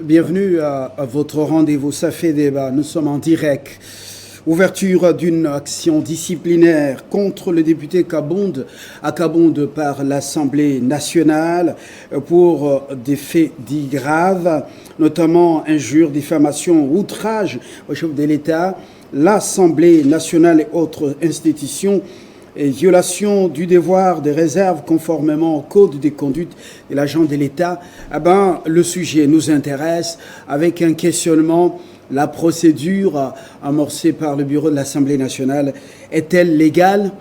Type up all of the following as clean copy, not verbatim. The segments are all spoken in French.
Bienvenue à votre rendez-vous, ça fait débat. Nous sommes en direct. Ouverture d'une action disciplinaire contre le député Kabonde à Kabonde par l'Assemblée nationale pour des faits dits graves, notamment injures, diffamation, outrage au chef de l'État, l'Assemblée nationale et autres institutions, et violation du devoir de réserve conformément au code de conduite de l'agent de l'État. Le sujet nous intéresse avec un questionnement. La procédure amorcée par le bureau de l'Assemblée nationale est-elle légale?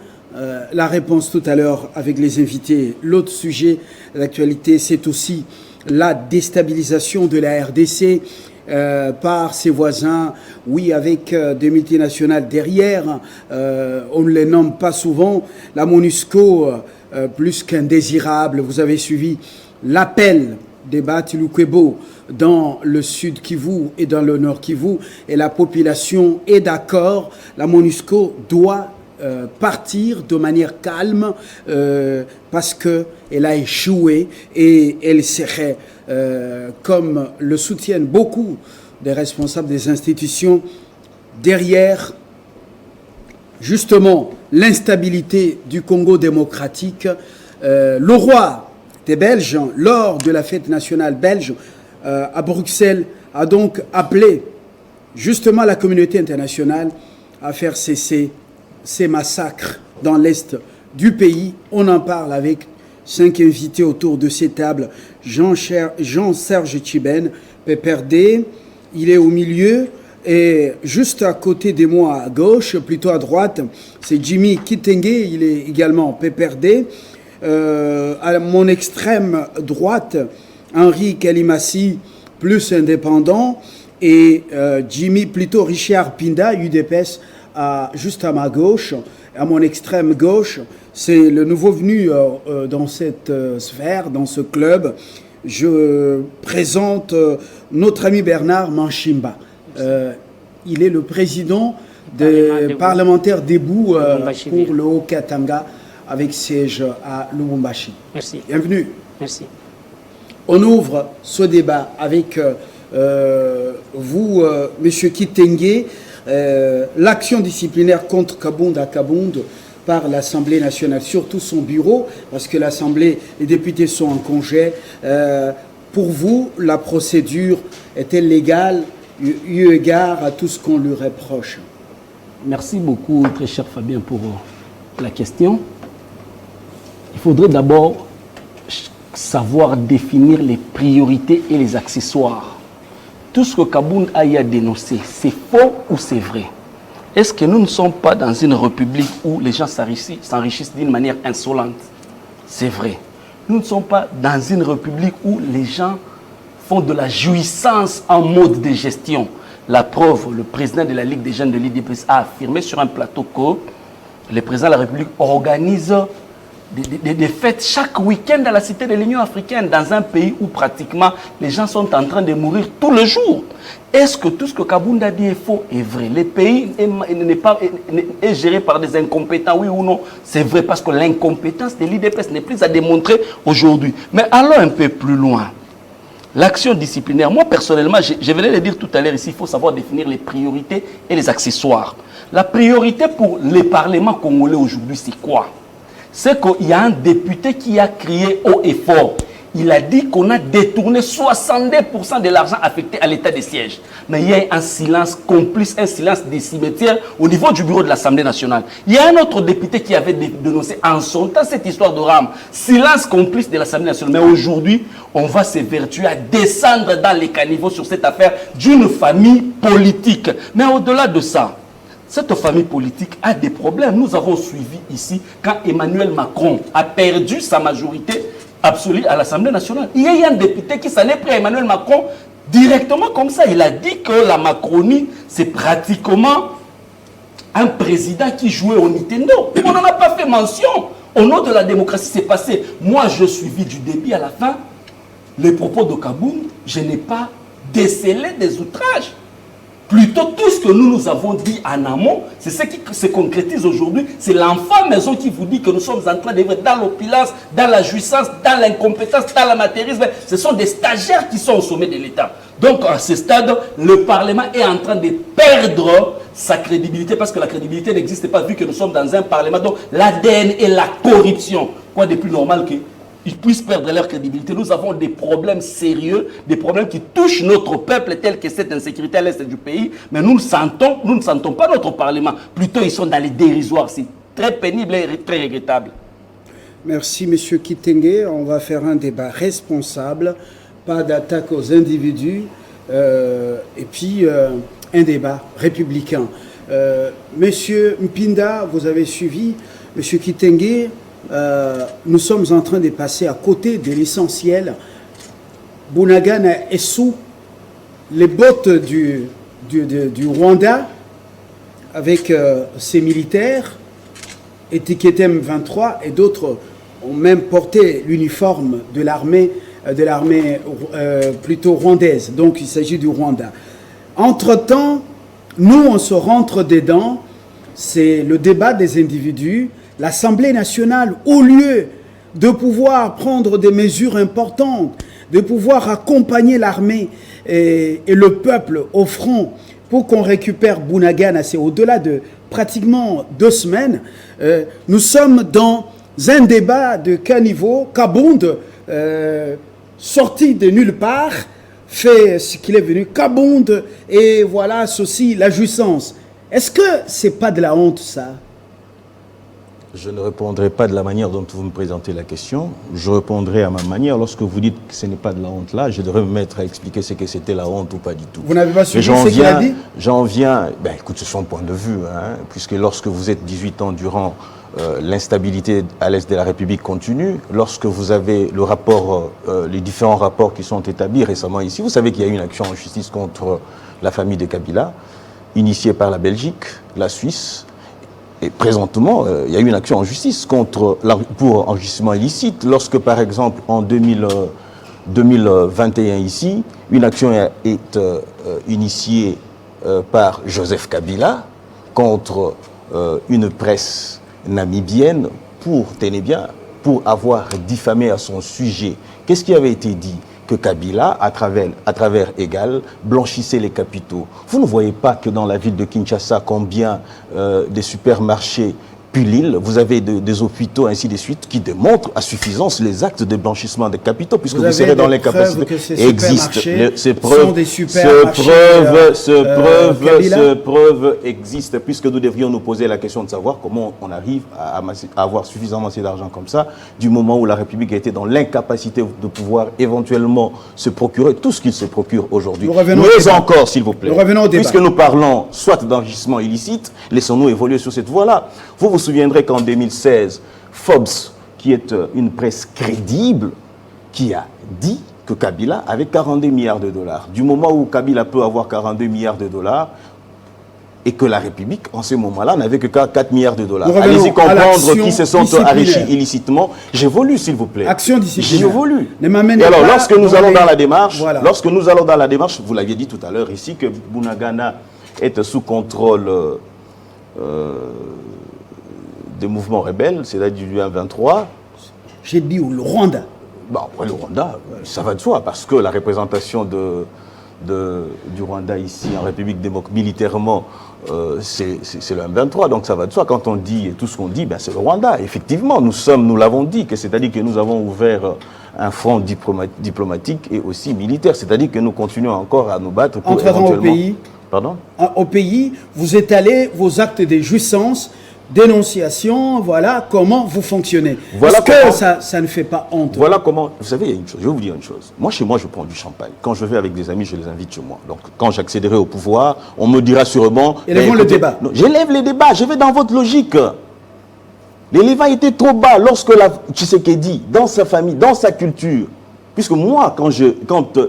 La réponse tout à l'heure avec les invités. L'autre sujet d'actualité, c'est aussi la déstabilisation de la RDC par ses voisins, oui, avec des multinationales derrière. On ne les nomme pas souvent. La MONUSCO, plus qu'indésirable. Vous avez suivi l'appel des Bati-Lukwebo dans le sud Kivu et dans le nord Kivu, et la population est d'accord. La MONUSCO doit partir de manière calme parce qu'elle a échoué et elle serait, comme le soutiennent beaucoup des responsables des institutions, derrière justement l'instabilité du Congo démocratique. Le roi des Belges, lors de la fête nationale belge à Bruxelles, a donc appelé justement la communauté internationale à faire cesser ces massacres dans l'est du pays. On en parle avec 5 invités autour de ces tables. Jean-Serge Tchiben, PPRD, il est au milieu. Et juste à côté de moi, à gauche, plutôt à droite, c'est Jimmy Kitenge, il est également PPRD. À mon extrême droite, Henri Kalimassi, plus indépendant, et Jimmy, plutôt Richard Pinda, UDPS, juste à ma gauche. À mon extrême gauche, c'est le nouveau venu dans cette sphère, dans ce club. Je présente notre ami Bernard Manchimba. Il est le président des parlementaires debout pour le Haut-Katanga, avec siège à Lubumbashi. Merci. Bienvenue. Merci. On ouvre ce débat avec vous, Monsieur Kitenge, l'action disciplinaire contre Kabonde à Kabonde par l'Assemblée nationale, surtout son bureau, parce que l'Assemblée, les députés sont en congé. Pour vous, la procédure est-elle légale, eu égard à tout ce qu'on lui reproche? Merci beaucoup, très cher Fabien, pour la question. Il faudrait d'abord savoir définir les priorités et les accessoires. Tout ce que Kabonde a eu à dénoncer, c'est faux ou c'est vrai? Est-ce que nous ne sommes pas dans une république où les gens s'enrichissent d'une manière insolente? C'est vrai. Nous ne sommes pas dans une république où les gens font de la jouissance en mode de gestion. La preuve, le président de la Ligue des jeunes de l'IDPS a affirmé sur un plateau que le président de la République organise des fêtes chaque week-end à la Cité de l'Union africaine, dans un pays où pratiquement les gens sont en train de mourir tous les jours. Est-ce que tout ce que Kabonde a dit est faux? Est vrai. Le pays est géré par des incompétents, oui ou non? C'est vrai, parce que l'incompétence de l'IDPS n'est plus à démontrer aujourd'hui. Mais allons un peu plus loin. L'action disciplinaire, moi personnellement, je venais de dire tout à l'heure ici, il faut savoir définir les priorités et les accessoires. La priorité pour les parlements congolais aujourd'hui, c'est quoi? C'est qu'il y a un député qui a crié haut et fort. Il a dit qu'on a détourné 62% de l'argent affecté à l'état de siège. Mais il y a un silence complice, un silence des cimetières au niveau du bureau de l'Assemblée nationale. Il y a un autre député qui avait dénoncé en son temps cette histoire de rame. Silence complice de l'Assemblée nationale. Mais aujourd'hui, on va s'évertuer à descendre dans les caniveaux sur cette affaire d'une famille politique. Mais au-delà de ça, cette famille politique a des problèmes. Nous avons suivi ici quand Emmanuel Macron a perdu sa majorité absolue à l'Assemblée nationale. Il y a eu un député qui s'en est pris à Emmanuel Macron directement comme ça. Il a dit que la Macronie, c'est pratiquement un président qui jouait au Nintendo. On n'en a pas fait mention. Au nom de la démocratie, c'est passé. Moi, je suivis du début à la fin. Les propos de Kabound, je n'ai pas décelé des outrages. Plutôt, tout ce que nous avons dit en amont, c'est ce qui se concrétise aujourd'hui. C'est l'enfant maison qui vous dit que nous sommes en train d'être dans l'opulence, dans la jouissance, dans l'incompétence, dans l'amateurisme. Ce sont des stagiaires qui sont au sommet de l'État. Donc, à ce stade, le Parlement est en train de perdre sa crédibilité parce que la crédibilité n'existe pas vu que nous sommes dans un Parlement. Donc, l'ADN et la corruption. Quoi de plus normal que ils puissent perdre leur crédibilité. Nous avons des problèmes sérieux, des problèmes qui touchent notre peuple, tels que cette insécurité à l'est du pays. Mais nous ne sentons pas notre Parlement. Plutôt, ils sont dans les dérisoires. C'est très pénible et très regrettable. Merci, M. Kitenge. On va faire un débat responsable, pas d'attaque aux individus, et puis un débat républicain. Monsieur Mpinda, vous avez suivi. Monsieur Kitenge, nous sommes en train de passer à côté de l'essentiel. Bunagana est sous les bottes du Rwanda avec ses militaires, étiquetés M23, et d'autres ont même porté l'uniforme de l'armée plutôt rwandaise. Donc il s'agit du Rwanda. Entre-temps, nous on se rentre dedans, c'est le débat des individus. L'Assemblée nationale, au lieu de pouvoir prendre des mesures importantes, de pouvoir accompagner l'armée et le peuple au front pour qu'on récupère Bunagana, c'est au-delà de pratiquement 2 semaines, nous sommes dans un débat de caniveau. Kabound, sorti de nulle part, fait ce qu'il est venu. Kabound, et voilà, ceci, la jouissance. Est-ce que c'est pas de la honte, ça? Je ne répondrai pas de la manière dont vous me présentez la question. Je répondrai à ma manière. Lorsque vous dites que ce n'est pas de la honte là, je devrais me mettre à expliquer ce que c'était la honte ou pas du tout. Vous n'avez pas suivi ce qu'il a dit? J'en viens, écoute, c'est son point de vue, hein, puisque lorsque vous êtes 18 ans durant l'instabilité à l'est de la République continue, lorsque vous avez le rapport, les différents rapports qui sont établis récemment ici, vous savez qu'il y a eu une action en justice contre la famille de Kabila, initiée par la Belgique, la Suisse. Et présentement, il y a eu une action en justice pour enrichissement illicite. Lorsque, par exemple, en 2021 ici, une action est initiée par Joseph Kabila contre une presse namibienne tenez bien, pour avoir diffamé à son sujet. Qu'est-ce qui avait été dit? Que Kabila, à travers Égal, blanchissait les capitaux. Vous ne voyez pas que dans la ville de Kinshasa, combien des supermarchés pullulent, vous avez des hôpitaux, ainsi de suite, qui démontrent à suffisance les actes de blanchissement des capitaux, puisque vous serez dans l'incapacité. Existe. Ces preuves existent, puisque nous devrions nous poser la question de savoir comment on arrive à avoir suffisamment assez d'argent comme ça, du moment où la République a été dans l'incapacité de pouvoir éventuellement se procurer tout ce qu'il se procure aujourd'hui. Mais encore, s'il vous plaît, puisque nous parlons soit d'enrichissement illicite, laissons-nous évoluer sur cette voie-là. Vous vous souviendrez qu'en 2016, Forbes, qui est une presse crédible, qui a dit que Kabila avait 42 milliards de dollars. Du moment où Kabila peut avoir 42 milliards de dollars, et que la République, en ce moment-là, n'avait que 4 milliards de dollars. Allez-y comprendre qui se sont enrichis illicitement. J'évolue, s'il vous plaît. Action disciplinaire. J'évolue. Et alors, lorsque nous allons dans la démarche, vous l'aviez dit tout à l'heure ici, que Bunagana est sous contrôle des mouvements rebelles, c'est-à-dire du M23. J'ai dit le Rwanda. Bon, le Rwanda, ça va de soi, parce que la représentation du Rwanda ici en République démocratique, militairement, c'est le M23, donc ça va de soi. Quand on dit tout ce qu'on dit, c'est le Rwanda. Effectivement, nous l'avons dit, c'est-à-dire que nous avons ouvert un front diplomatique et aussi militaire, c'est-à-dire que nous continuons encore à nous battre pour éventuellement... Au pays, pardon? Au pays, vous étalez vos actes de jouissance, dénonciation, voilà comment vous fonctionnez. Voilà. Est-ce que ça ne fait pas honte? Voilà comment, vous savez, il y a une chose, je vais vous dire une chose. Moi, chez moi, je prends du champagne. Quand je vais avec des amis, je les invite chez moi. Donc, quand j'accéderai au pouvoir, on me dira sûrement... Élèvons le débat. Non, j'élève les débats, je vais dans votre logique. L'élévat était trop bas lorsque Tshisekedi, dans sa famille, dans sa culture, puisque moi, quand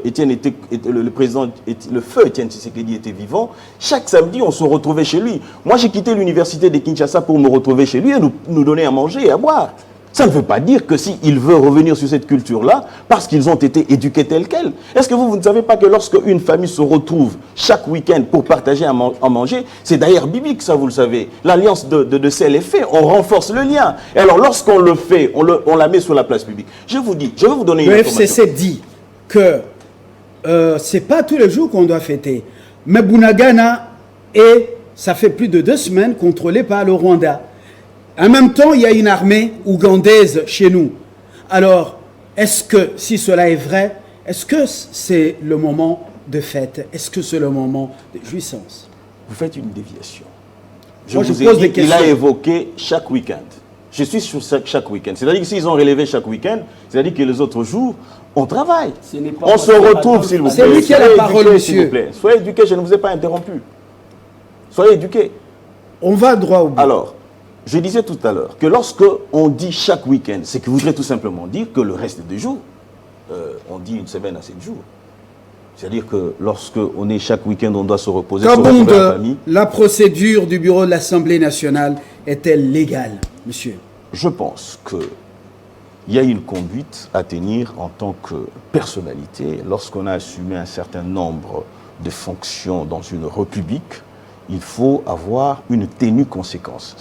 Étienne était, le président, le feu Étienne Tshisekedi était vivant, chaque samedi, on se retrouvait chez lui. Moi, j'ai quitté l'université de Kinshasa pour me retrouver chez lui et nous donner à manger et à boire. Ça ne veut pas dire que s'il veut revenir sur cette culture-là, parce qu'ils ont été éduqués tels quels. Est-ce que vous ne savez pas que lorsque une famille se retrouve chaque week-end pour partager à manger, c'est d'ailleurs biblique, ça vous le savez. L'alliance de sel est faite, on renforce le lien. Et alors lorsqu'on le fait, on la met sur la place publique. Je vous dis, je vais vous donner une information. Le FCC dit que c'est pas tous les jours qu'on doit fêter. Mais Bunagana est, ça fait plus de 2 semaines, contrôlé par le Rwanda. En même temps, il y a une armée ougandaise chez nous. Alors, est-ce que, si cela est vrai, est-ce que c'est le moment de fête? Est-ce que c'est le moment de jouissance? Vous faites une déviation. Moi, je vous pose ai des dit, il questions. a évoqué chaque week-end. Je suis sur chaque week-end. C'est-à-dire que s'ils ont relevé chaque week-end, c'est-à-dire que les autres jours, on travaille. On se retrouve, s'il vous plaît. C'est lui qui a la parole, monsieur. Soyez éduqués, je ne vous ai pas interrompu. Soyez éduqués. On va droit au but. Alors, je disais tout à l'heure que lorsque on dit chaque week-end, c'est que voudrait tout simplement dire que le reste des jours, on dit une semaine à 7 jours. C'est-à-dire que lorsque on est chaque week-end, on doit se reposer, se retrouver en famille. La procédure du bureau de l'Assemblée nationale est-elle légale, monsieur? Je pense qu'il y a une conduite à tenir en tant que personnalité. Lorsqu'on a assumé un certain nombre de fonctions dans une république, il faut avoir une tenue conséquente,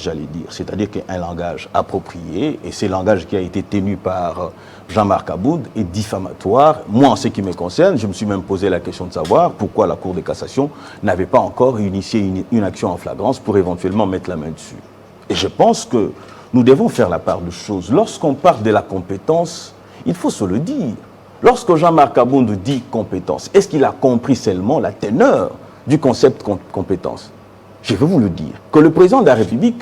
j'allais dire. C'est-à-dire qu'un langage approprié, et ce langage qui a été tenu par Jean-Marc Aboud est diffamatoire. Moi, en ce qui me concerne, je me suis même posé la question de savoir pourquoi la Cour de cassation n'avait pas encore initié une action en flagrance pour éventuellement mettre la main dessus. Et je pense que nous devons faire la part de choses. Lorsqu'on parle de la compétence, il faut se le dire. Lorsque Jean-Marc Aboud dit compétence, est-ce qu'il a compris seulement la teneur du concept compétence? Je vais vous le dire, que le président de la République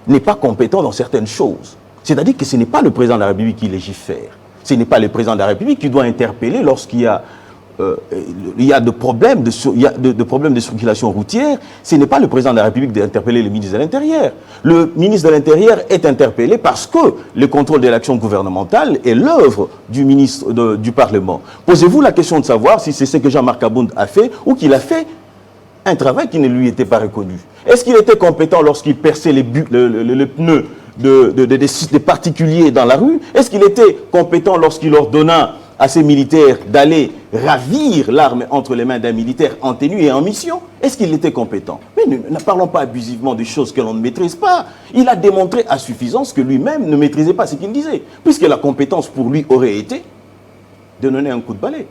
n'est pas compétent dans certaines choses. C'est-à-dire que ce n'est pas le président de la République qui légifère. Ce n'est pas le président de la République qui doit interpeller lorsqu'il y a de problèmes de circulation routière. Ce n'est pas le président de la République d'interpeller le ministre de l'Intérieur. Le ministre de l'Intérieur est interpellé parce que le contrôle de l'action gouvernementale est l'œuvre du ministre du Parlement. Posez-vous la question de savoir si c'est ce que Jean-Marc Aboud a fait ou qu'il a fait un travail qui ne lui était pas reconnu. Est-ce qu'il était compétent lorsqu'il perçait le pneu des particuliers dans la rue? Est-ce qu'il était compétent lorsqu'il ordonna à ses militaires d'aller ravir l'arme entre les mains d'un militaire en tenue et en mission? Est-ce qu'il était compétent? Mais ne parlons pas abusivement des choses que l'on ne maîtrise pas. Il a démontré à suffisance que lui-même ne maîtrisait pas ce qu'il disait, puisque la compétence pour lui aurait été de donner un coup de balai.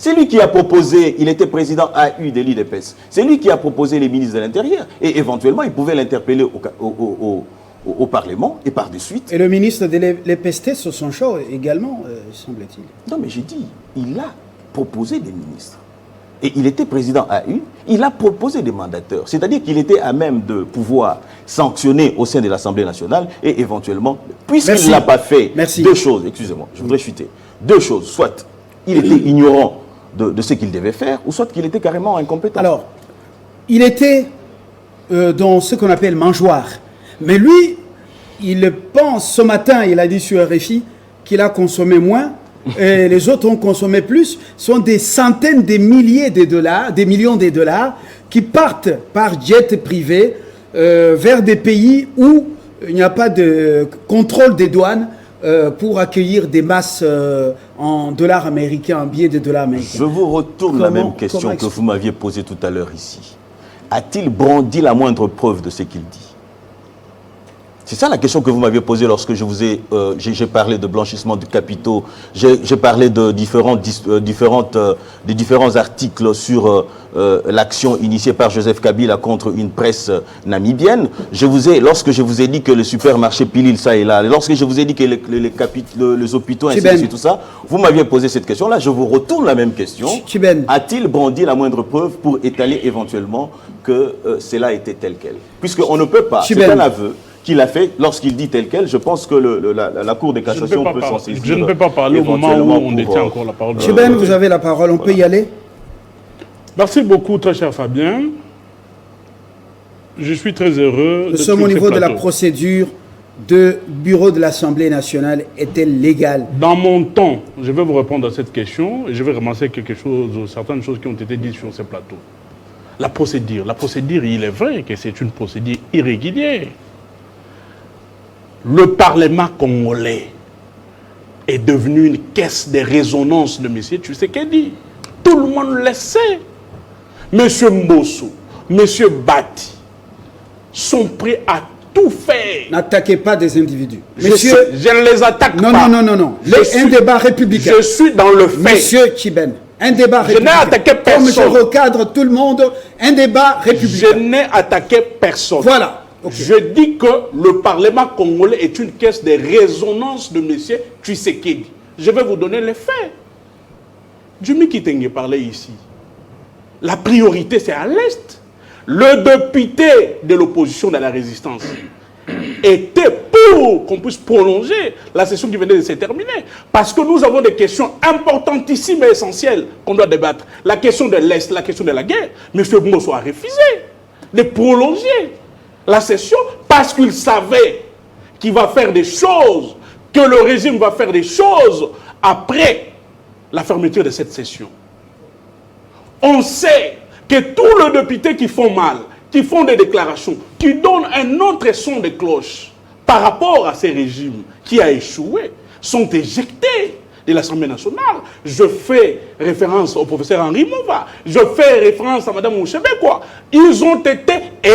C'est lui qui a proposé, il était président AU de l'IDPS, c'est lui qui a proposé les ministres de l'Intérieur, et éventuellement il pouvait l'interpeller au Parlement, et par de suite... Et le ministre de l'EPST sur son choix également, semble-t-il. Non, mais j'ai dit, il a proposé des ministres. Et il était président AU, il a proposé des mandateurs. C'est-à-dire qu'il était à même de pouvoir sanctionner au sein de l'Assemblée nationale et éventuellement, puisqu'il ne l'a pas fait, deux choses, excusez-moi, je voudrais chuter. Deux choses, soit il était ignorant de ce qu'il devait faire, ou soit qu'il était carrément incompétent. Alors, il était dans ce qu'on appelle mangeoire. Mais lui, il pense, ce matin, il a dit sur RFI qu'il a consommé moins et les autres ont consommé plus. Ce sont des centaines de milliers de dollars, des millions de dollars qui partent par jet privé vers des pays où il n'y a pas de contrôle des douanes pour accueillir des masses en dollars américains, en billets de dollars américains. Je vous retourne la même question que vous m'aviez posée tout à l'heure ici. A-t-il brandi la moindre preuve de ce qu'il dit? C'est ça la question que vous m'aviez posée lorsque je vous ai j'ai parlé de blanchissement de capitaux, j'ai parlé de différents articles sur l'action initiée par Joseph Kabila contre une presse namibienne. Lorsque je vous ai dit que le supermarché Pilil, ça et là, lorsque je vous ai dit que les hôpitaux, ainsi de suite, tout ça, vous m'aviez posé cette question-là, je vous retourne la même question. A-t-il brandi la moindre preuve pour étaler éventuellement que cela était tel quel? Puisqu'on ne peut pas, c'est un aveu qu'il a fait lorsqu'il dit tel quel. Je pense que la Cour de cassation peut s'en saisir. Je ne peux pas parler au moment où on détient encore la parole. Cheben, vous avez la parole, on peut y aller. Merci beaucoup, très cher Fabien. Je suis très heureux. Nous sommes au niveau de la procédure de bureau de l'Assemblée nationale. Est-elle légale? Dans mon temps, je vais vous répondre à cette question et je vais ramasser certaines choses qui ont été dites sur ce plateau. La procédure, il est vrai que c'est une procédure irrégulière. le Parlement congolais est devenu une caisse de résonance de M. Tshisekedi. Tout le monde le sait. M. Mbosso, M. Bati sont prêts à tout faire. N'attaquez pas des individus. Je ne les attaque pas. Non. Un débat républicain. Je suis dans le fait. Monsieur Chiben, un débat républicain. Je n'ai attaqué personne. Comme je recadre tout le monde, un débat républicain. Je n'ai attaqué personne. Voilà. Okay. Je dis que le Parlement congolais est une caisse de résonance de M. Tshisekedi. Je vais vous donner les faits. Jimmy Kitenge parlait ici. La priorité, c'est à l'Est. Le député de l'opposition de la résistance était pour qu'on puisse prolonger la session qui venait de se terminer. Parce que nous avons des questions importantissimes et essentielles qu'on doit débattre. La question de l'Est, la question de la guerre. M. Mbosso a refusé de prolonger la session parce qu'il savait qu'il va faire des choses, que le régime va faire des choses après la fermeture de cette session. On sait que tous les députés qui font mal, qui font des déclarations, qui donnent un autre son de cloche par rapport à ces régimes qui a échoué, sont éjectés de l'Assemblée nationale. Je fais référence au professeur Henri Mouva, je fais référence à Mme Mouchebekwa. Ils ont été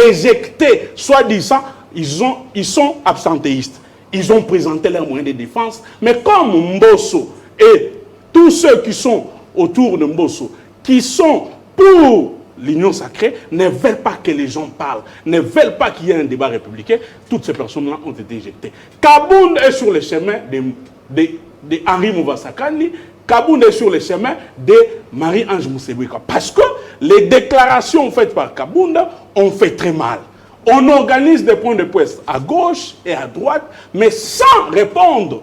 éjectés, soi-disant, ils sont absentéistes. Ils ont présenté leurs moyens de défense, mais comme Mbosso et tous ceux qui sont autour de Mbosso, qui sont pour l'union sacrée, ne veulent pas que les gens parlent, ne veulent pas qu'il y ait un débat républicain, toutes ces personnes-là ont été éjectées. Kabound est sur le chemin de Henri Mouva Sakani, Kabound est sur le chemin de Marie-Ange Moussebouika. Parce que les déclarations faites par Kabound ont fait très mal. On organise des points de presse à gauche et à droite, mais sans répondre,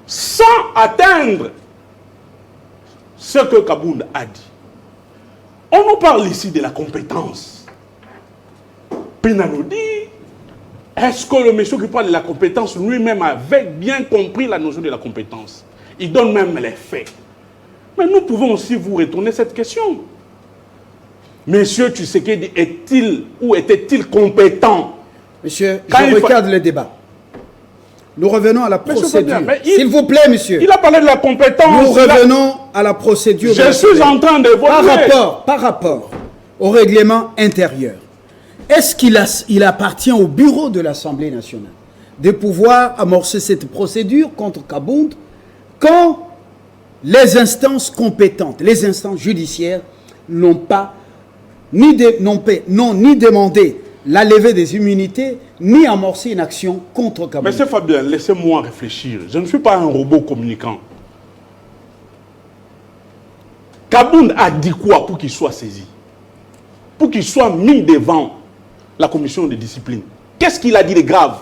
sans atteindre ce que Kabound a dit. On nous parle ici de la compétence. Pina nous dit, est-ce que le monsieur qui parle de la compétence lui-même avait bien compris la notion de la compétence? Il donne même les faits. Mais nous pouvons aussi vous retourner cette question. Monsieur Tshisekedi est-il ou était-il compétent? Monsieur, je regarde le débat. Nous revenons à la procédure. S'il vous plaît, monsieur. Il a parlé de la compétence. Nous revenons à la procédure. Je suis en train de voter. Par rapport au règlement intérieur, est-ce qu'il appartient au bureau de l'Assemblée nationale de pouvoir amorcer cette procédure contre Kabound quand les instances compétentes, les instances judiciaires n'ont ni demandé la levée des immunités, ni amorcer une action contre Kabound? Monsieur Fabien, laissez-moi réfléchir. Je ne suis pas un robot communicant. Kabound a dit quoi pour qu'il soit saisi? Pour qu'il soit mis devant la commission de discipline? Qu'est-ce qu'il a dit de grave?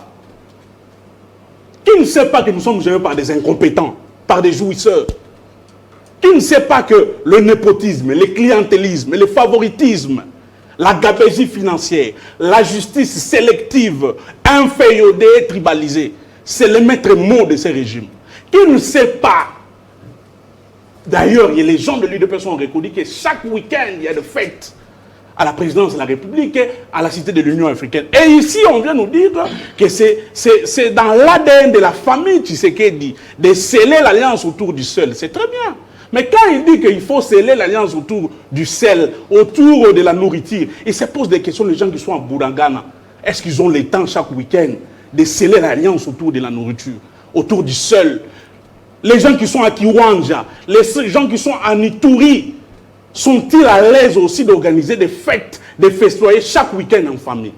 Qui ne sait pas que nous sommes gérés par des incompétents, par des jouisseurs? Qui ne sait pas que le népotisme, le clientélisme, le favoritisme, la gabegie financière, la justice sélective, inféodée et tribalisée, c'est le maître mot de ces régimes? Qui ne sait pas? D'ailleurs, les gens de l'UDP sont reconnu que chaque week-end, il y a des fêtes à la présidence de la République, à la cité de l'Union africaine. Et ici, on vient nous dire que c'est dans l'ADN de la famille Tshisekedi de sceller l'alliance autour du seul. C'est très bien. Mais quand il dit qu'il faut sceller l'alliance autour du sel, autour de la nourriture, il se pose des questions, les gens qui sont à Bourangana. Est-ce qu'ils ont le temps chaque week-end de sceller l'alliance autour de la nourriture, autour du sel? Les gens qui sont à Kiwanja, les gens qui sont à Nituri, sont-ils à l'aise aussi d'organiser des fêtes, des festoyer chaque week-end en famille?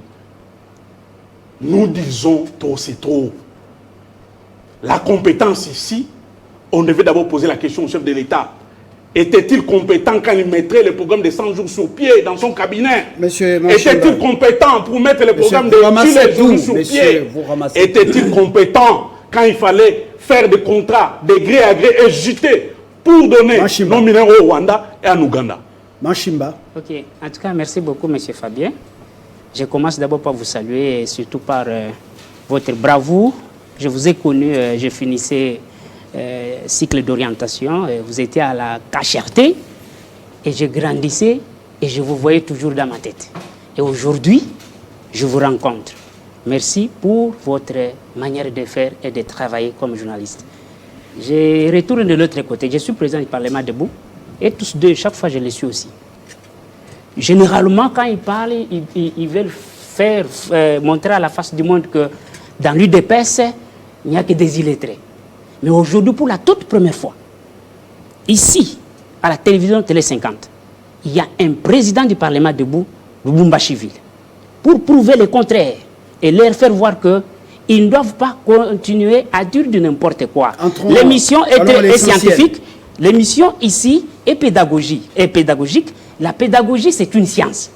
Nous disons trop, c'est trop. La compétence ici, on devait d'abord poser la question au chef de l'État. Était-il compétent quand il mettrait le programme de 100 jours sur pied dans son cabinet? Était-il compétent pour mettre le programme de 100 jours sur pied? Était-il compétent quand il fallait faire des contrats de gré à gré et jeter pour donner nos minéraux au Rwanda et en Ouganda? Machimba. Ok, en tout cas, merci beaucoup, M. Fabien. Je commence d'abord par vous saluer et surtout par votre bravoure. Je vous ai connu, je finissais cycle d'orientation, vous étiez à la Cacherté et je grandissais et je vous voyais toujours dans ma tête. Et aujourd'hui, je vous rencontre. merci pour votre manière de faire et de travailler comme journaliste. Je retourne de l'autre côté. Je suis président du Parlement debout et tous deux, chaque fois, je les suis aussi. Généralement, quand ils parlent, ils veulent faire montrer à la face du monde que dans l'UDPS, il n'y a que des illettrés. Mais aujourd'hui, pour la toute première fois, ici, à la télévision Télé 50, il y a un président du Parlement debout, Lubumbashi-Ville, pour prouver le contraire et leur faire voir qu'ils ne doivent pas continuer à dire de n'importe quoi. L'émission est scientifique, l'émission ici est pédagogique. La pédagogie, c'est une science.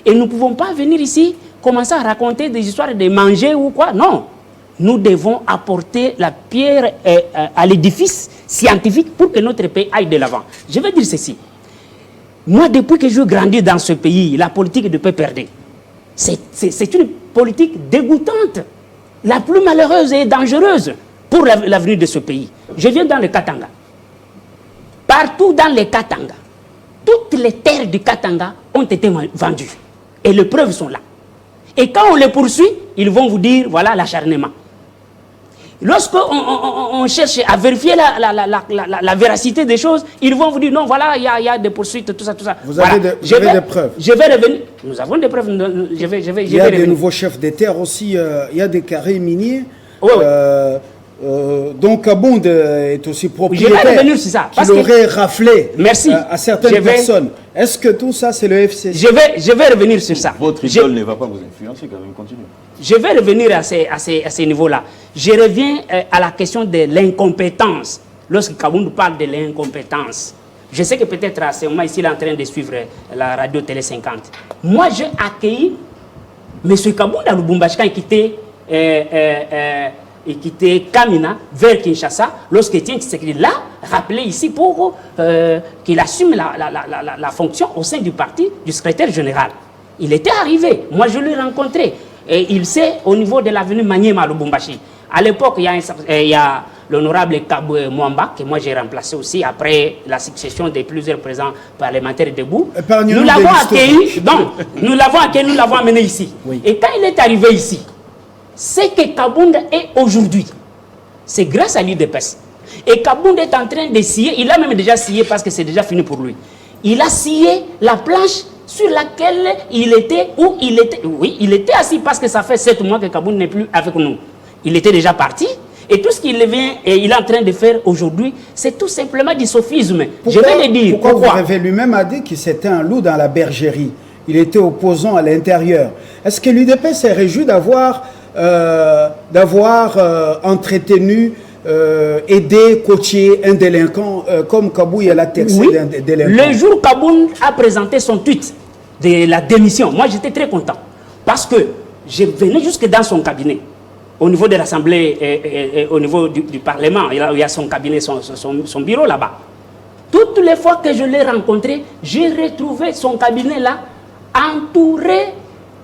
Et nous ne pouvons pas venir ici commencer à raconter des histoires de manger ou quoi. Non. Nous devons apporter la pierre à l'édifice scientifique pour que notre pays aille de l'avant. Je vais dire ceci. Moi, depuis que je grandis dans ce pays, la politique de PPRD, c'est une politique dégoûtante, la plus malheureuse et dangereuse pour l'avenir de ce pays. Je viens dans le Katanga. Partout dans le Katanga, toutes les terres du Katanga ont été vendues. Et les preuves sont là. Et quand on les poursuit, ils vont vous dire, voilà l'acharnement. Lorsqu'on cherche à vérifier la véracité des choses, ils vont vous dire, non, voilà, il y a des poursuites, tout ça. Vous avez des preuves? Je vais revenir. Nous avons des preuves. Il y a des nouveaux chefs des terres aussi. Il y a des carrés miniers. Oui. Donc Kabund est aussi propriétaire. Je vais revenir sur ça. Qu'il aurait raflé à certaines personnes. Est-ce que tout ça, c'est le FCC? Je vais revenir sur ça. Votre idole ne va pas vous influencer quand même, continuez. Je vais revenir à ces niveaux-là. Je reviens à la question de l'incompétence. Lorsque Kabund parle de l'incompétence, je sais que peut-être à ce moment ici, il est en train de suivre la radio Télé 50. Moi, j'ai accueilli M. Kabund à Lubumbashi quand il quittait Kamina vers Kinshasa, lorsque Etienne Tshisekedi l'a rappelé ici pour qu'il assume la fonction au sein du parti du secrétaire général. Il était arrivé, moi je l'ai rencontré, et il sait au niveau de l'avenue Maniema à Lubumbashi. À l'époque, il y a l'honorable Kabwe Mwamba, que moi j'ai remplacé aussi après la succession de plusieurs présidents parlementaires debout. Nous l'avons accueilli, nous l'avons amené ici. Oui. Et quand il est arrivé ici, c'est que Kabund est aujourd'hui. C'est grâce à l'UDPS. Et Kabund est en train de scier, il a même déjà scié parce que c'est déjà fini pour lui. Il a scié la planche sur laquelle il était assis parce que ça fait 7 mois que Kabund n'est plus avec nous. Il était déjà parti. Et tout ce qu'il est en train de faire aujourd'hui, c'est tout simplement du sophisme. Je vais le dire. Pourquoi lui-même a dit qu'il c'était un loup dans la bergerie. Il était opposant à l'intérieur. Est-ce que l'UDPS s'est réjoui d'avoir entretenu, aidé, coaché un délinquant comme Kabou et la taxé d'un délinquant? Le jour où Kabou a présenté son tweet de la démission, moi j'étais très content. Parce que je venais jusque dans son cabinet, au niveau de l'Assemblée et au niveau du Parlement. Il y a son cabinet, son bureau là-bas. Toutes les fois que je l'ai rencontré, j'ai retrouvé son cabinet là, entouré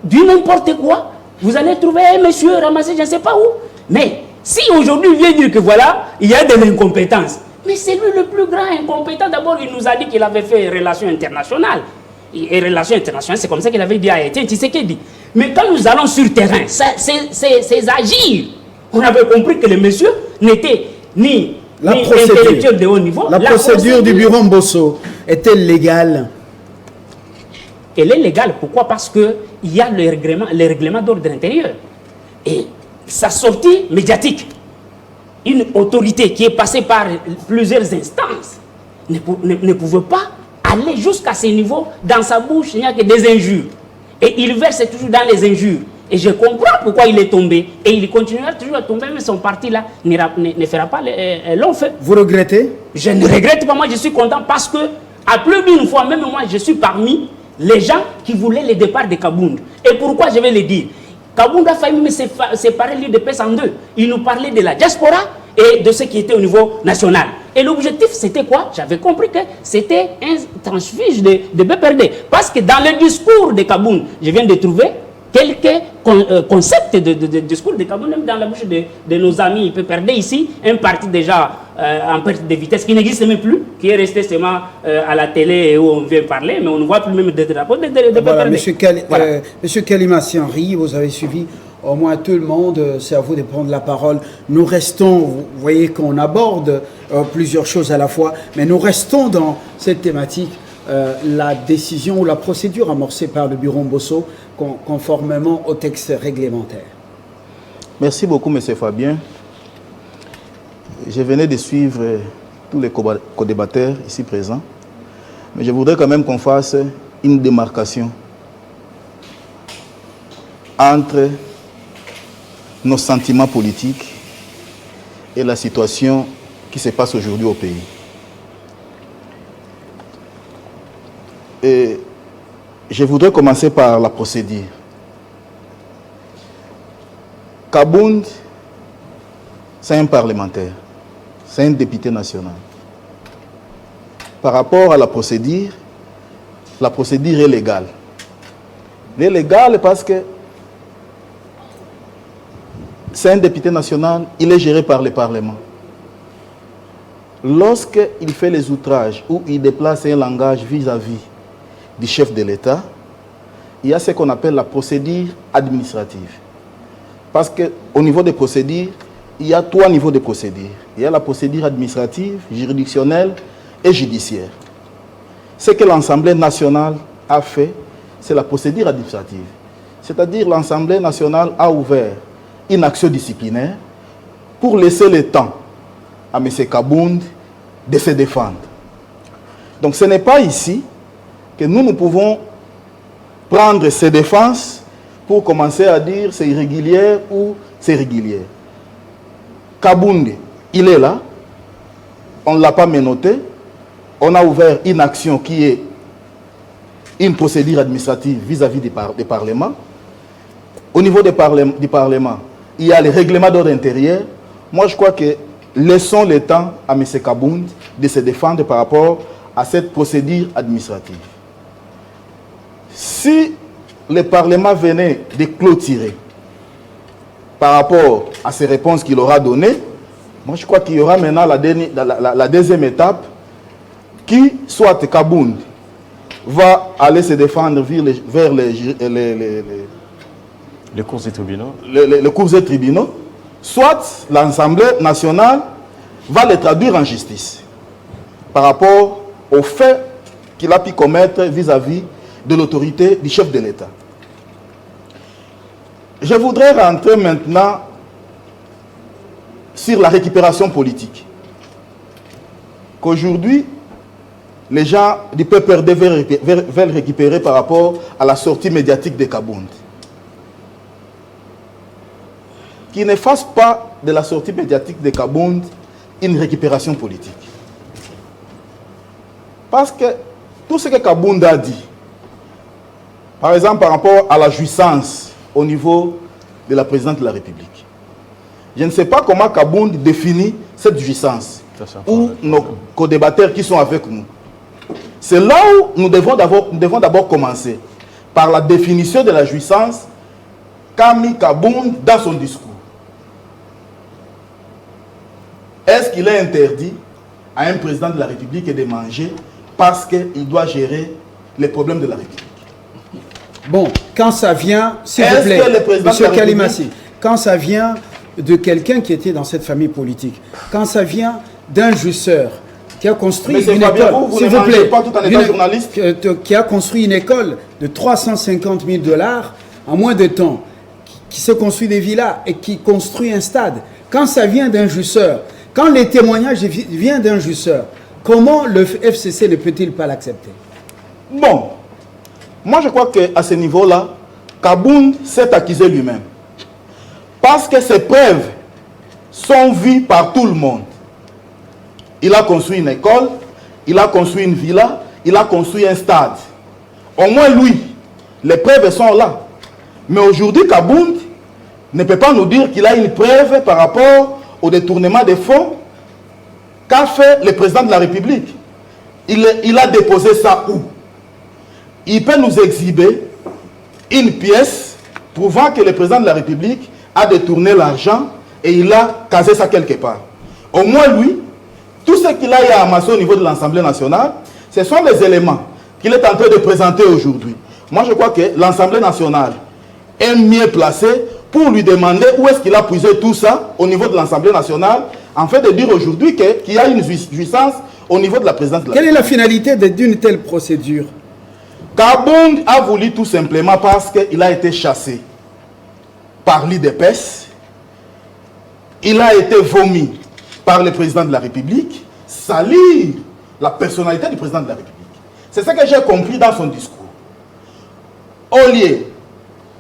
du n'importe quoi. Vous allez trouver un monsieur ramassé, je ne sais pas où. Mais si aujourd'hui il vient dire que voilà, il y a de l'incompétence. Mais c'est lui le plus grand incompétent. D'abord, il nous a dit qu'il avait fait relations internationales. Et relations internationales, c'est comme ça qu'il avait dit à Etienne Tshisekedi. Mais quand nous allons sur le terrain, c'est agir. On avait compris que le monsieur n'était ni intellectuel de haut niveau. La procédure du bureau Mbosso était légale? Elle est légale. Pourquoi? Parce qu'il y a le règlement d'ordre intérieur. Et sa sortie médiatique, une autorité qui est passée par plusieurs instances, ne pouvait pas aller jusqu'à ce niveau. Dans sa bouche, il n'y a que des injures. Et il verse toujours dans les injures. Et je comprends pourquoi il est tombé. Et il continuera toujours à tomber, mais son parti-là ne fera pas long feu. Vous regrettez? Je ne regrette pas. Moi, je suis content parce que, à plus d'une fois, même moi, je suis parmi les gens qui voulaient le départ de Kabund. Et pourquoi je vais le dire? Kabund a failli même séparer l'UDPS en deux. Il nous parlait de la diaspora et de ce qui était au niveau national. Et l'objectif, c'était quoi? J'avais compris que c'était un transfuge de BPRD. Parce que dans le discours de Kabund, je viens de trouver quelques concepts de discours de Kabund, même dans la bouche de nos amis BPRD ici, un parti déjà en perte de vitesse qui n'existe même plus, qui est resté seulement à la télé où on vient parler, mais on ne voit plus même de drapeaux de BPRD. Voilà, Monsieur Kalima Henry, vous avez suivi. au moins tout le monde, c'est à vous de prendre la parole. Nous restons, vous voyez qu'on aborde plusieurs choses à la fois, mais nous restons dans cette thématique, la décision ou la procédure amorcée par le bureau Mbosso conformément au texte réglementaire. Merci beaucoup, M. Fabien. Je venais de suivre tous les co-débatteurs ici présents, mais je voudrais quand même qu'on fasse une démarcation entre nos sentiments politiques et la situation qui se passe aujourd'hui au pays. Et je voudrais commencer par la procédure. Kabound, c'est un parlementaire, c'est un député national. Par rapport à la procédure est légale. Elle est légale parce que c'est un député national, il est géré par le Parlement. Lorsqu'il fait les outrages ou il déplace un langage vis-à-vis du chef de l'État, il y a ce qu'on appelle la procédure administrative. Parce qu'au niveau des procédures, il y a 3 niveaux de procédures. Il y a la procédure administrative, juridictionnelle et judiciaire. Ce que l'Assemblée nationale a fait, c'est la procédure administrative. C'est-à-dire l'Assemblée nationale a ouvert une action disciplinaire pour laisser le temps à M. Kabound de se défendre. Donc ce n'est pas ici que nous pouvons prendre ces défenses pour commencer à dire c'est irrégulier ou c'est régulier. Kabound, il est là, on ne l'a pas menotté, on a ouvert une action qui est une procédure administrative vis-à-vis du Parlement. Au niveau du Parlement, il y a les règlements d'ordre intérieur. Moi, je crois que laissons le temps à M. Kabound de se défendre par rapport à cette procédure administrative. Si le Parlement venait de clôturer par rapport à ces réponses qu'il aura données, moi je crois qu'il y aura maintenant la deuxième étape qui, soit Kabound va aller se défendre vers les cours des tribunaux. Les cours des tribunaux, soit l'Assemblée nationale va les traduire en justice par rapport aux faits qu'il a pu commettre vis-à-vis de l'autorité du chef de l'État. Je voudrais rentrer maintenant sur la récupération politique. Qu'aujourd'hui, les gens du PPRD veulent récupérer par rapport à la sortie médiatique de Kabound. Qui ne fasse pas de la sortie médiatique de Kabound une récupération politique. Parce que tout ce que Kabound a dit, par exemple par rapport à la jouissance au niveau de la présidente de la République, je ne sais pas comment Kabound définit cette jouissance, ou nos co-débatteurs qui sont avec nous. C'est là où nous devons d'abord commencer, par la définition de la jouissance qu'a mis Kabound dans son discours. Est-ce qu'il est interdit à un président de la République de manger parce qu'il doit gérer les problèmes de la République? Bon, quand ça vient, s'il vous plaît, M. Kalimassi, quand ça vient de quelqu'un qui était dans cette famille politique, quand ça vient d'un jouisseur qui a construit une école, s'il vous plaît, pas tout en étant journaliste, qui a construit une école de 350 000 $ en moins de temps, qui se construit des villas et qui construit un stade, quand ça vient d'un jouisseur, quand les témoignages viennent d'un jouisseur, comment le FCC ne peut-il pas l'accepter? Bon, moi je crois qu'à ce niveau-là, Kabound s'est accusé lui-même. Parce que ces preuves sont vues par tout le monde. Il a construit une école, il a construit une villa, il a construit un stade. Au moins lui, les preuves sont là. Mais aujourd'hui, Kabound ne peut pas nous dire qu'il a une preuve par rapport au détournement des fonds qu'a fait le président de la République. Il a déposé ça où? Il peut nous exhiber une pièce prouvant que le président de la République a détourné l'argent et il a casé ça quelque part. Au moins lui, tout ce qu'il a amassé au niveau de l'Assemblée nationale, ce sont les éléments qu'il est en train de présenter aujourd'hui. Moi je crois que l'Assemblée nationale est mieux placée pour lui demander où est-ce qu'il a puisé tout ça au niveau de l'Assemblée nationale, en fait de dire aujourd'hui qu'il y a une jouissance au niveau de la présidence de la Quelle est la finalité d'une telle procédure? Kabound a voulu tout simplement parce qu'il a été chassé par l'IDPS, il a été vomi par le président de la République, salir la personnalité du président de la République. C'est ce que j'ai compris dans son discours. Au lieu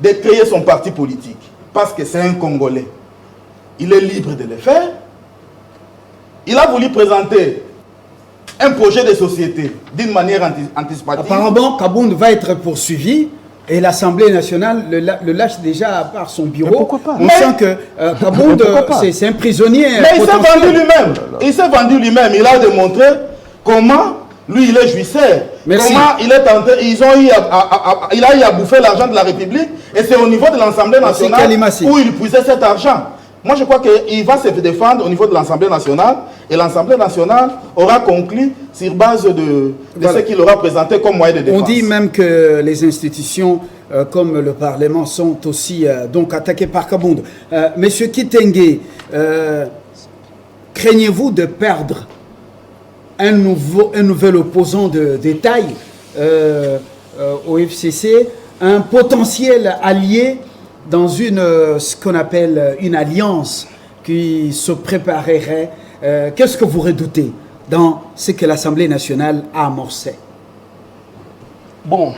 de créer son parti politique, parce que c'est un Congolais, il est libre de le faire, il a voulu présenter un projet de société d'une manière anticipative. Apparemment, Kabound va être poursuivi et l'Assemblée nationale le lâche déjà par son bureau. Mais pourquoi pas? On sent que Kabound, c'est un prisonnier. Mais il s'est vendu lui-même. Il s'est vendu lui-même. Il a démontré comment lui, il est jouisseur. Merci. Comment il est tenté, il a eu à bouffer l'argent de la République et c'est au niveau de l'Assemblée nationale où il puisait cet argent. Moi, je crois qu'il va se défendre au niveau de l'Assemblée nationale et l'Assemblée nationale aura conclu sur base de ce qu'il aura présenté comme moyen de défense. On dit même que les institutions comme le Parlement sont aussi donc attaquées par Kabound. Monsieur Kitenge, craignez-vous de perdre un nouvel opposant de taille au FCC, un potentiel allié dans ce qu'on appelle une alliance qui se préparerait? Qu'est-ce que vous redoutez dans ce que l'Assemblée nationale a amorcé? Bon,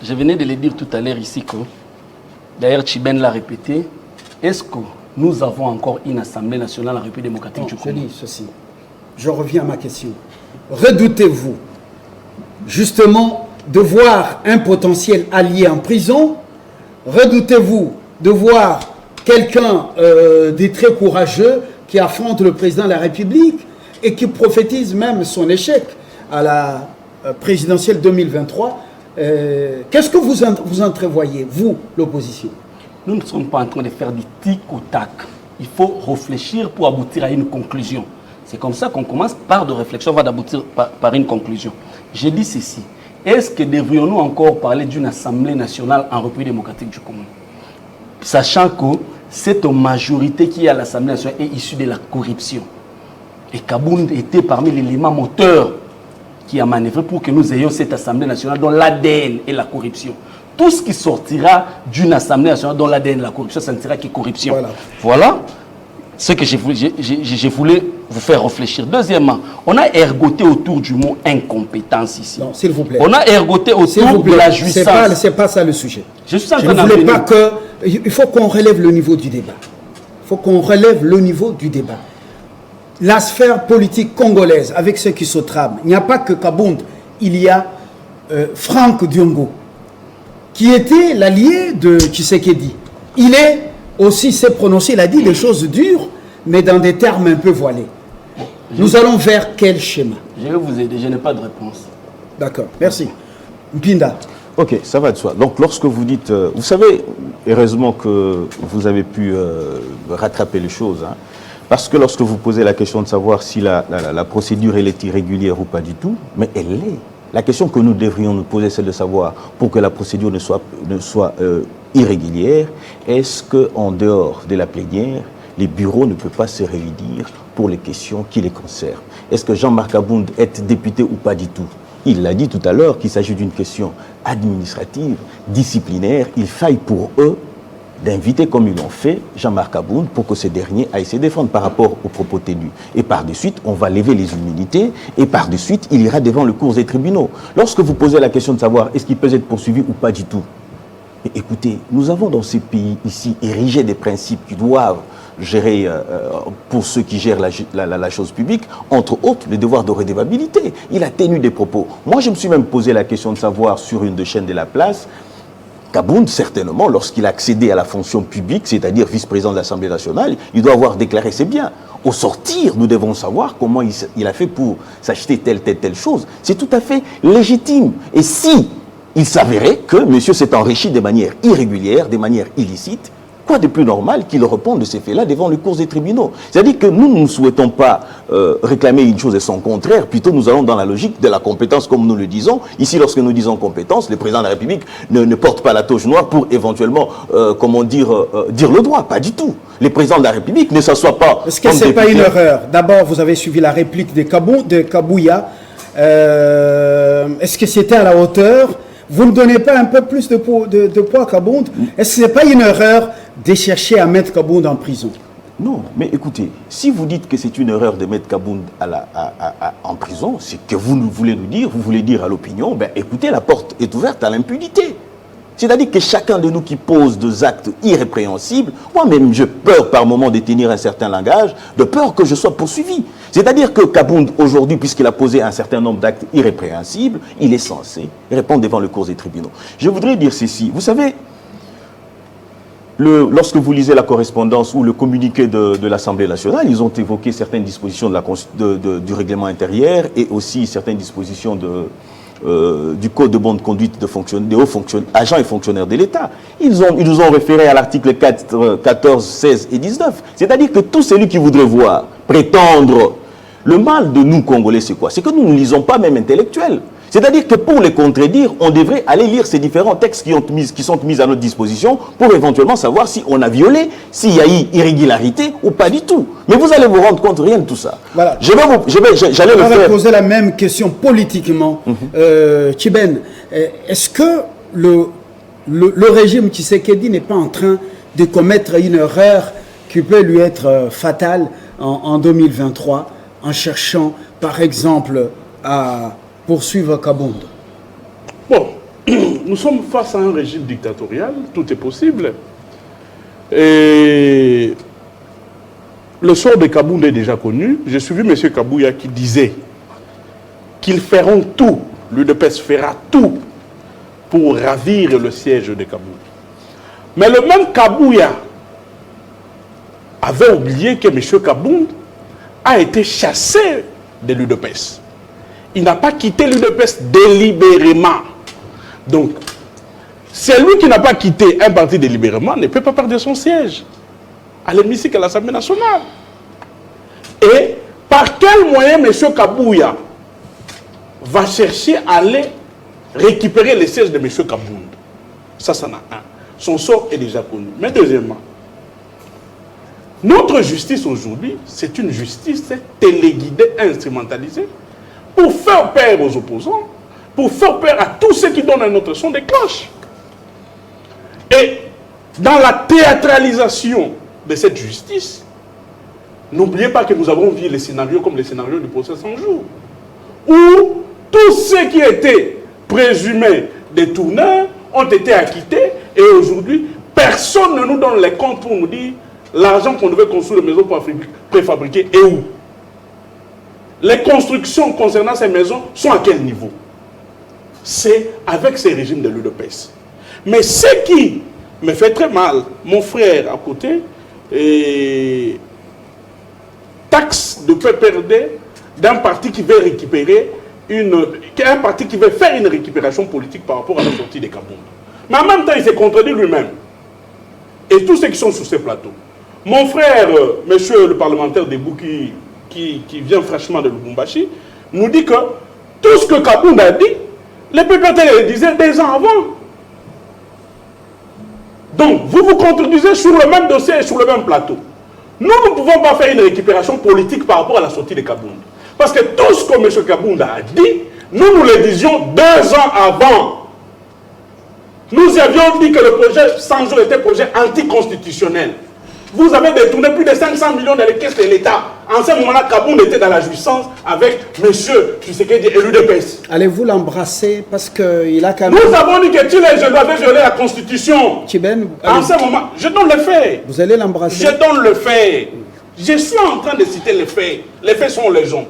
je venais de le dire tout à l'heure ici que, d'ailleurs Chiben l'a répété, est-ce que nous avons encore une Assemblée nationale en République démocratique du Congo? Je dis ceci, je reviens à ma question. Redoutez-vous justement de voir un potentiel allié en prison? Redoutez-vous de voir quelqu'un de très courageux qui affronte le président de la République et qui prophétise même son échec à la présidentielle 2023? Qu'est-ce que vous entrevoyez, vous, l'opposition? Nous ne sommes pas en train de faire du tic au tac. Il faut réfléchir pour aboutir à une conclusion. C'est comme ça qu'on commence par de réflexion, on va aboutir par une conclusion. Je dis ceci. Est-ce que devrions-nous encore parler d'une Assemblée nationale en République démocratique du Congo? Sachant que cette majorité qui est à l'Assemblée nationale est issue de la corruption. Et Kabound était parmi les éléments moteurs qui a manœuvré pour que nous ayons cette Assemblée nationale dont l'ADN est la corruption. Tout ce qui sortira d'une Assemblée nationale dont l'ADN est la corruption, ça ne sera que corruption. Voilà ce que je voulais vous faire réfléchir. Deuxièmement, on a ergoté autour du mot incompétence ici. Non, s'il vous plaît. On a ergoté autour de la jouissance. C'est pas ça le sujet. Je ne voulais pas que... Il faut qu'on relève le niveau du débat. Il faut qu'on relève le niveau du débat. La sphère politique congolaise, avec ceux qui se trament, il n'y a pas que Kabound, il y a Franck Diongo, qui était l'allié de Tshisekedi. Il est aussi, s'est prononcé, il a dit des choses dures, mais dans des termes un peu voilés. Nous allons vers quel schéma? Je vais vous aider, je n'ai pas de réponse. D'accord, merci. Mpinda. Ok, ça va de soi. Donc lorsque vous dites, vous savez, heureusement que vous avez pu rattraper les choses, hein, parce que lorsque vous posez la question de savoir si la procédure elle est irrégulière ou pas du tout, mais elle l'est. La question que nous devrions nous poser, c'est de savoir, pour que la procédure ne soit irrégulière, est-ce qu'en dehors de la plénière, les bureaux ne peuvent pas se réunir pour les questions qui les concernent? Est-ce que Jean-Marc Kabound est député ou pas du tout? Il l'a dit tout à l'heure qu'il s'agit d'une question administrative, disciplinaire. Il faille pour eux d'inviter, comme ils l'ont fait, Jean-Marc Kabound pour que ce dernier aille se défendre par rapport aux propos tenus. Et par de suite, on va lever les immunités et par de suite, il ira devant le cours des tribunaux. Lorsque vous posez la question de savoir est-ce qu'il peut être poursuivi ou pas du tout, mais écoutez, nous avons dans ces pays ici érigé des principes qui doivent gérer, pour ceux qui gèrent la chose publique, entre autres, le devoir de redevabilité. Il a tenu des propos. Moi, je me suis même posé la question de savoir sur une des chaînes de la place, Kabound, certainement, lorsqu'il a accédé à la fonction publique, c'est-à-dire vice-président de l'Assemblée nationale, il doit avoir déclaré ses biens. Au sortir, nous devons savoir comment il a fait pour s'acheter telle chose. C'est tout à fait légitime. Et si il s'avérait que monsieur s'est enrichi de manière irrégulière, de manière illicite, quoi de plus normal qu'il réponde de ces faits-là devant les cours des tribunaux? C'est-à-dire que nous ne souhaitons pas réclamer une chose et son contraire, plutôt nous allons dans la logique de la compétence comme nous le disons. Ici, lorsque nous disons compétence, le président de la République ne porte pas la toge noire pour éventuellement, dire le droit, pas du tout. Le président de la République ne s'assoit pas... Est-ce que ce n'est pas une erreur? D'abord, vous avez suivi la réplique de Kabouya. Est-ce que c'était à la hauteur? Vous ne donnez pas un peu plus de poids à Kabound? Est-ce que ce n'est pas une erreur de chercher à mettre Kabound en prison? Non, mais écoutez, si vous dites que c'est une erreur de mettre Kabound en prison, c'est que vous voulez nous dire, vous voulez dire à l'opinion, ben écoutez, la porte est ouverte à l'impunité. C'est-à-dire que chacun de nous qui pose des actes irrépréhensibles, moi-même j'ai peur par moment de tenir un certain langage, de peur que je sois poursuivi. C'est-à-dire que Kabound, aujourd'hui, puisqu'il a posé un certain nombre d'actes irrépréhensibles, il est censé répondre devant le cours des tribunaux. Je voudrais dire ceci, vous savez, lorsque vous lisez la correspondance ou le communiqué de l'Assemblée nationale, ils ont évoqué certaines dispositions du règlement intérieur et aussi certaines dispositions du code de bonne conduite des hauts agents et fonctionnaires de l'État. Ils nous ont référé à l'article 14, 16 et 19. C'est-à-dire que tout celui qui voudrait voir prétendre le mal de nous, Congolais, c'est quoi? C'est que nous ne lisons pas même intellectuels. C'est-à-dire que pour les contredire, on devrait aller lire ces différents textes qui sont mis à notre disposition pour éventuellement savoir si on a violé, s'il y a eu irrégularité ou pas du tout. Mais vous allez vous rendre compte rien de tout ça. Voilà. J'allais le faire. Poser la même question politiquement. Tchiben, est-ce que le régime Tshisekedi n'est pas en train de commettre une erreur qui peut lui être fatale en 2023 en cherchant, par exemple, à poursuivre Kabound? Bon, nous sommes face à un régime dictatorial, tout est possible. Et le sort de Kabound est déjà connu. J'ai suivi M. Kabouya qui disait qu'ils feront tout, l'UDPS fera tout pour ravir le siège de Kabound. Mais le même Kabouya avait oublié que M. Kabound a été chassé de l'UDPS. Il n'a pas quitté l'UDPS délibérément. Donc, celui qui n'a pas quitté un parti délibérément ne peut pas perdre son siège à l'hémicycle à l'Assemblée nationale. Et par quel moyen M. Kabouya va chercher à aller récupérer les sièges de M. Kabound? Ça en a un. Son sort est déjà connu. Mais deuxièmement, notre justice aujourd'hui, c'est une justice téléguidée, instrumentalisée, pour faire peur aux opposants, pour faire peur à tous ceux qui donnent un autre son des cloches. Et dans la théâtralisation de cette justice, n'oubliez pas que nous avons vu les scénarios comme les scénarios du procès 100 jours, où tous ceux qui étaient présumés des tourneurs ont été acquittés, et aujourd'hui, personne ne nous donne les comptes pour nous dire l'argent qu'on devait construire les maisons préfabriquées est où? Les constructions concernant ces maisons sont à quel niveau? C'est avec ces régimes de l'UDPS. Mais ce qui me fait très mal, mon frère à côté, taxe de PPRD d'un parti qui veut récupérer un parti qui veut faire une récupération politique par rapport à la sortie des Kabound. Mais en même temps, il s'est contredit lui-même. Et tous ceux qui sont sur ces plateaux. Mon frère, monsieur le parlementaire Debou, qui vient fraîchement de Lubumbashi, nous dit que tout ce que Kabound a dit, les PPRD le disaient des ans avant. Donc, vous vous contredisez sur le même dossier et sur le même plateau. Nous ne pouvons pas faire une récupération politique par rapport à la sortie de Kabound. Parce que tout ce que M. Kabound a dit, nous le disions 2 ans avant. Nous avions dit que le projet 100 jours était un projet anticonstitutionnel. Vous avez détourné plus de 500 millions dans les caisses de l'État. En ce moment-là, Kabound était dans la jouissance avec M. Tshisekedi et l'UDPS. Allez-vous l'embrasser parce qu'il a quand même... Nous avons dit que je dois violer la Constitution. Tchiben, en ce moment, je donne le fait. Vous allez l'embrasser? Je donne le fait. Je suis en train de citer les faits. Les faits sont légion.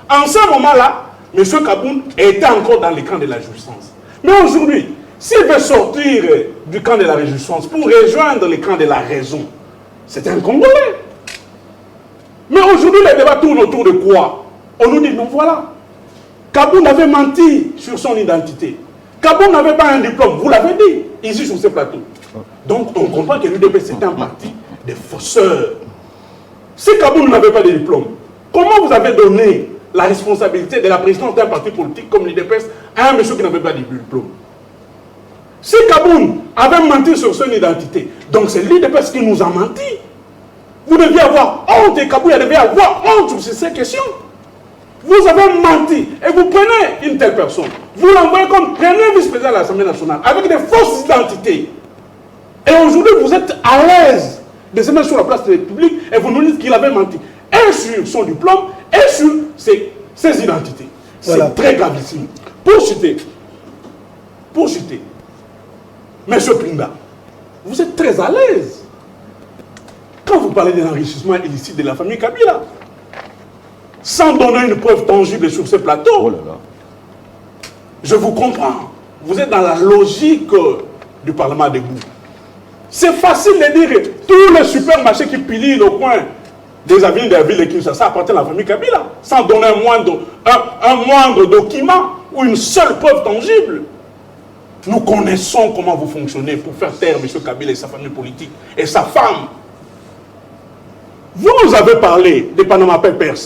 En ce moment-là, M. Kabound était encore dans le camp de la jouissance. Mais aujourd'hui, s'il veut sortir du camp de la réjouissance pour rejoindre le camp de la raison, c'est un Congolais. Mais aujourd'hui, les débats tournent autour de quoi? On nous dit, non, voilà. Kabound avait menti sur son identité. Kabound n'avait pas un diplôme, vous l'avez dit, ici sur ce plateau. Donc on comprend que l'UDPS c'est un parti de fauseurs. Si Kabound n'avait pas de diplôme, comment vous avez donné la responsabilité de la présidence d'un parti politique comme l'UDPS à un monsieur qui n'avait pas de diplôme? Si Kabound avait menti sur son identité, donc c'est l'UDPS qui nous a menti. Vous deviez avoir honte et Kabound devait avoir honte sur ces questions. Vous avez menti et vous prenez une telle personne, vous l'envoyez comme premier vice-président de l'Assemblée nationale avec des fausses identités. Et aujourd'hui, vous êtes à l'aise de se mettre sur la place de la République et vous nous dites qu'il avait menti. Et sur son diplôme, et sur ses identités. Voilà. C'est très gravissime. Pour citer, M. Pinda, vous êtes très à l'aise quand vous parlez de l'enrichissement illicite de la famille Kabila, sans donner une preuve tangible sur ce plateau. Oh là là. Je vous comprends. Vous êtes dans la logique du Parlement debout. C'est facile de dire que tous les supermarchés qui pilient au coin des avenues de la ville de Kinshasa appartiennent à la famille Kabila, sans donner un moindre document ou une seule preuve tangible. Nous connaissons comment vous fonctionnez pour faire taire M. Kabila et sa famille politique et sa femme. Vous nous avez parlé des Panama Papers.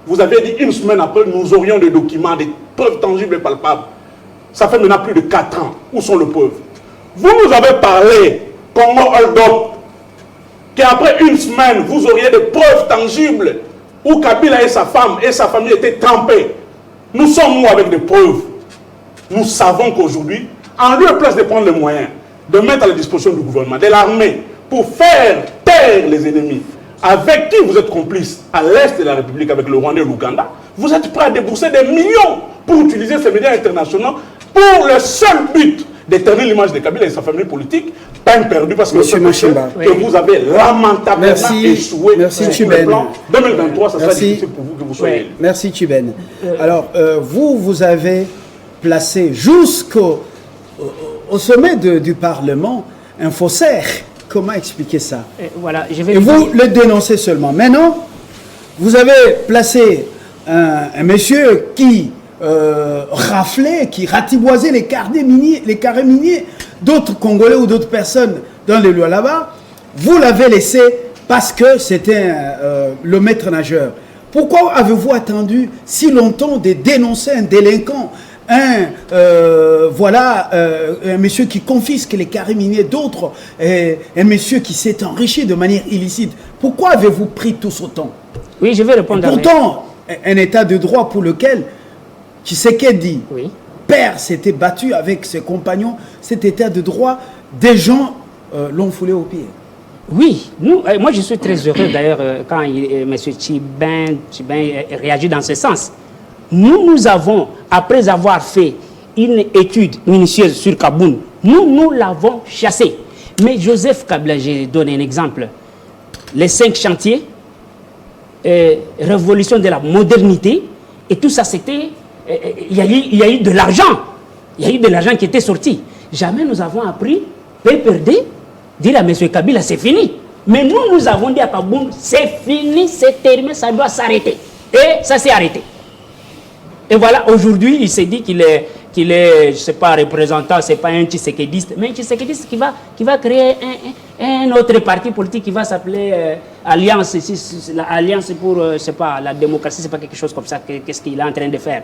Vous avez dit une semaine après, nous aurions des documents, des preuves tangibles et palpables. Ça fait maintenant plus de 4 ans. Où sont les preuves? Vous nous avez parlé, Congo Hold Up, qu'après une semaine, vous auriez des preuves tangibles où Kabila et sa femme et sa famille étaient trempés. Nous sommes nous avec des preuves. Nous savons qu'aujourd'hui, en lieu de place de prendre les moyens, de mettre à la disposition du gouvernement, de l'armée, pour faire taire les ennemis, avec qui vous êtes complices à l'est de la République, avec le Rwanda et l'Ouganda, vous êtes prêts à débourser des millions pour utiliser ces médias internationaux pour le seul but d'éterniser l'image de Kabila et sa famille politique, peine perdue parce que, vous avez lamentablement échoué sur le plan 2023, ça sera difficile pour vous que vous soyez. Merci Tuben. Alors, vous avez placé jusqu'au sommet du Parlement un faussaire. Comment expliquer ça? Voilà, je vais et vous le dénoncez seulement. Maintenant, vous avez placé un monsieur qui raflait, qui ratiboisait les carrés miniers d'autres Congolais ou d'autres personnes dans les lois là-bas. Vous l'avez laissé parce que c'était le maître nageur. Pourquoi avez-vous attendu si longtemps de dénoncer un délinquant, un monsieur qui confisque les carrés miniers d'autres, un monsieur qui s'est enrichi de manière illicite? Pourquoi avez-vous pris tout ce temps? Oui, je vais répondre. Pourtant, un état de droit pour lequel Tshisekedi, père, s'était battu avec ses compagnons, cet état de droit, des gens l'ont foulé au pied. Oui, moi je suis très heureux d'ailleurs quand M. Tchibin réagit dans ce sens. Nous avons, après avoir fait une étude minutieuse sur Kabound, nous l'avons chassé. Mais Joseph Kabila, je donne un exemple. Les 5 chantiers, révolution de la modernité, et tout ça c'était... Il y a eu de l'argent. Il y a eu de l'argent qui était sorti. Jamais nous avons appris, PPRD, dire à M. Kabila, c'est fini. Mais nous avons dit à Kabound, c'est fini, c'est terminé, ça doit s'arrêter. Et ça s'est arrêté. Et voilà, aujourd'hui, il s'est dit qu'il est, je ne sais pas, représentant, ce n'est pas un Tshisekediste, mais un Tshisekediste qui va créer un autre parti politique qui va s'appeler Alliance, Alliance pour, je sais pas, la démocratie, ce n'est pas quelque chose comme ça, qu'est-ce qu'il est en train de faire.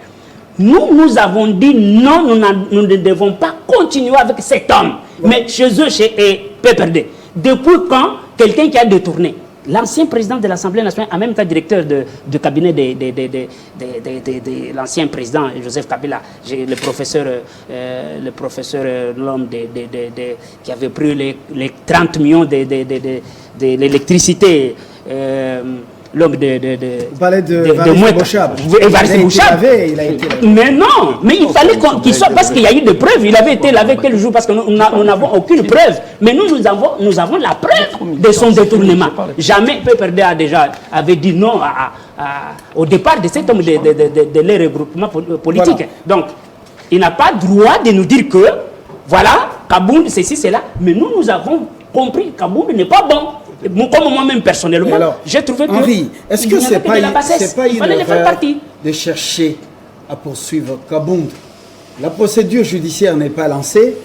Nous avons dit non, nous ne devons pas continuer avec cet homme. Mais chez eux, chez PPRD, depuis quand quelqu'un qui a détourné l'ancien président de l'Assemblée nationale, en même temps directeur du cabinet de l'ancien président Joseph Kabila, le professeur, l'homme qui avait pris les 30 millions de l'électricité, l'homme Vous parlez de Évariste Bouchab. Mais non, mais il fallait qu'il soit, parce qu'il y a eu des preuves. Il avait été lavé quel jour, parce que nous n'avons aucune preuve. Mais nous avons la preuve de son détournement. Jamais PPRD avait dit non au départ de cet homme de leur regroupement politique. Voilà. Donc, il n'a pas droit de nous dire que, voilà, Kabound, ceci, cela. Mais nous avons compris que Kabound n'est pas bon. Comme moi-même personnellement, j'ai trouvé que... Henri, est-ce que ce n'est pas une erreur de chercher à poursuivre Kabound? La procédure judiciaire n'est pas lancée.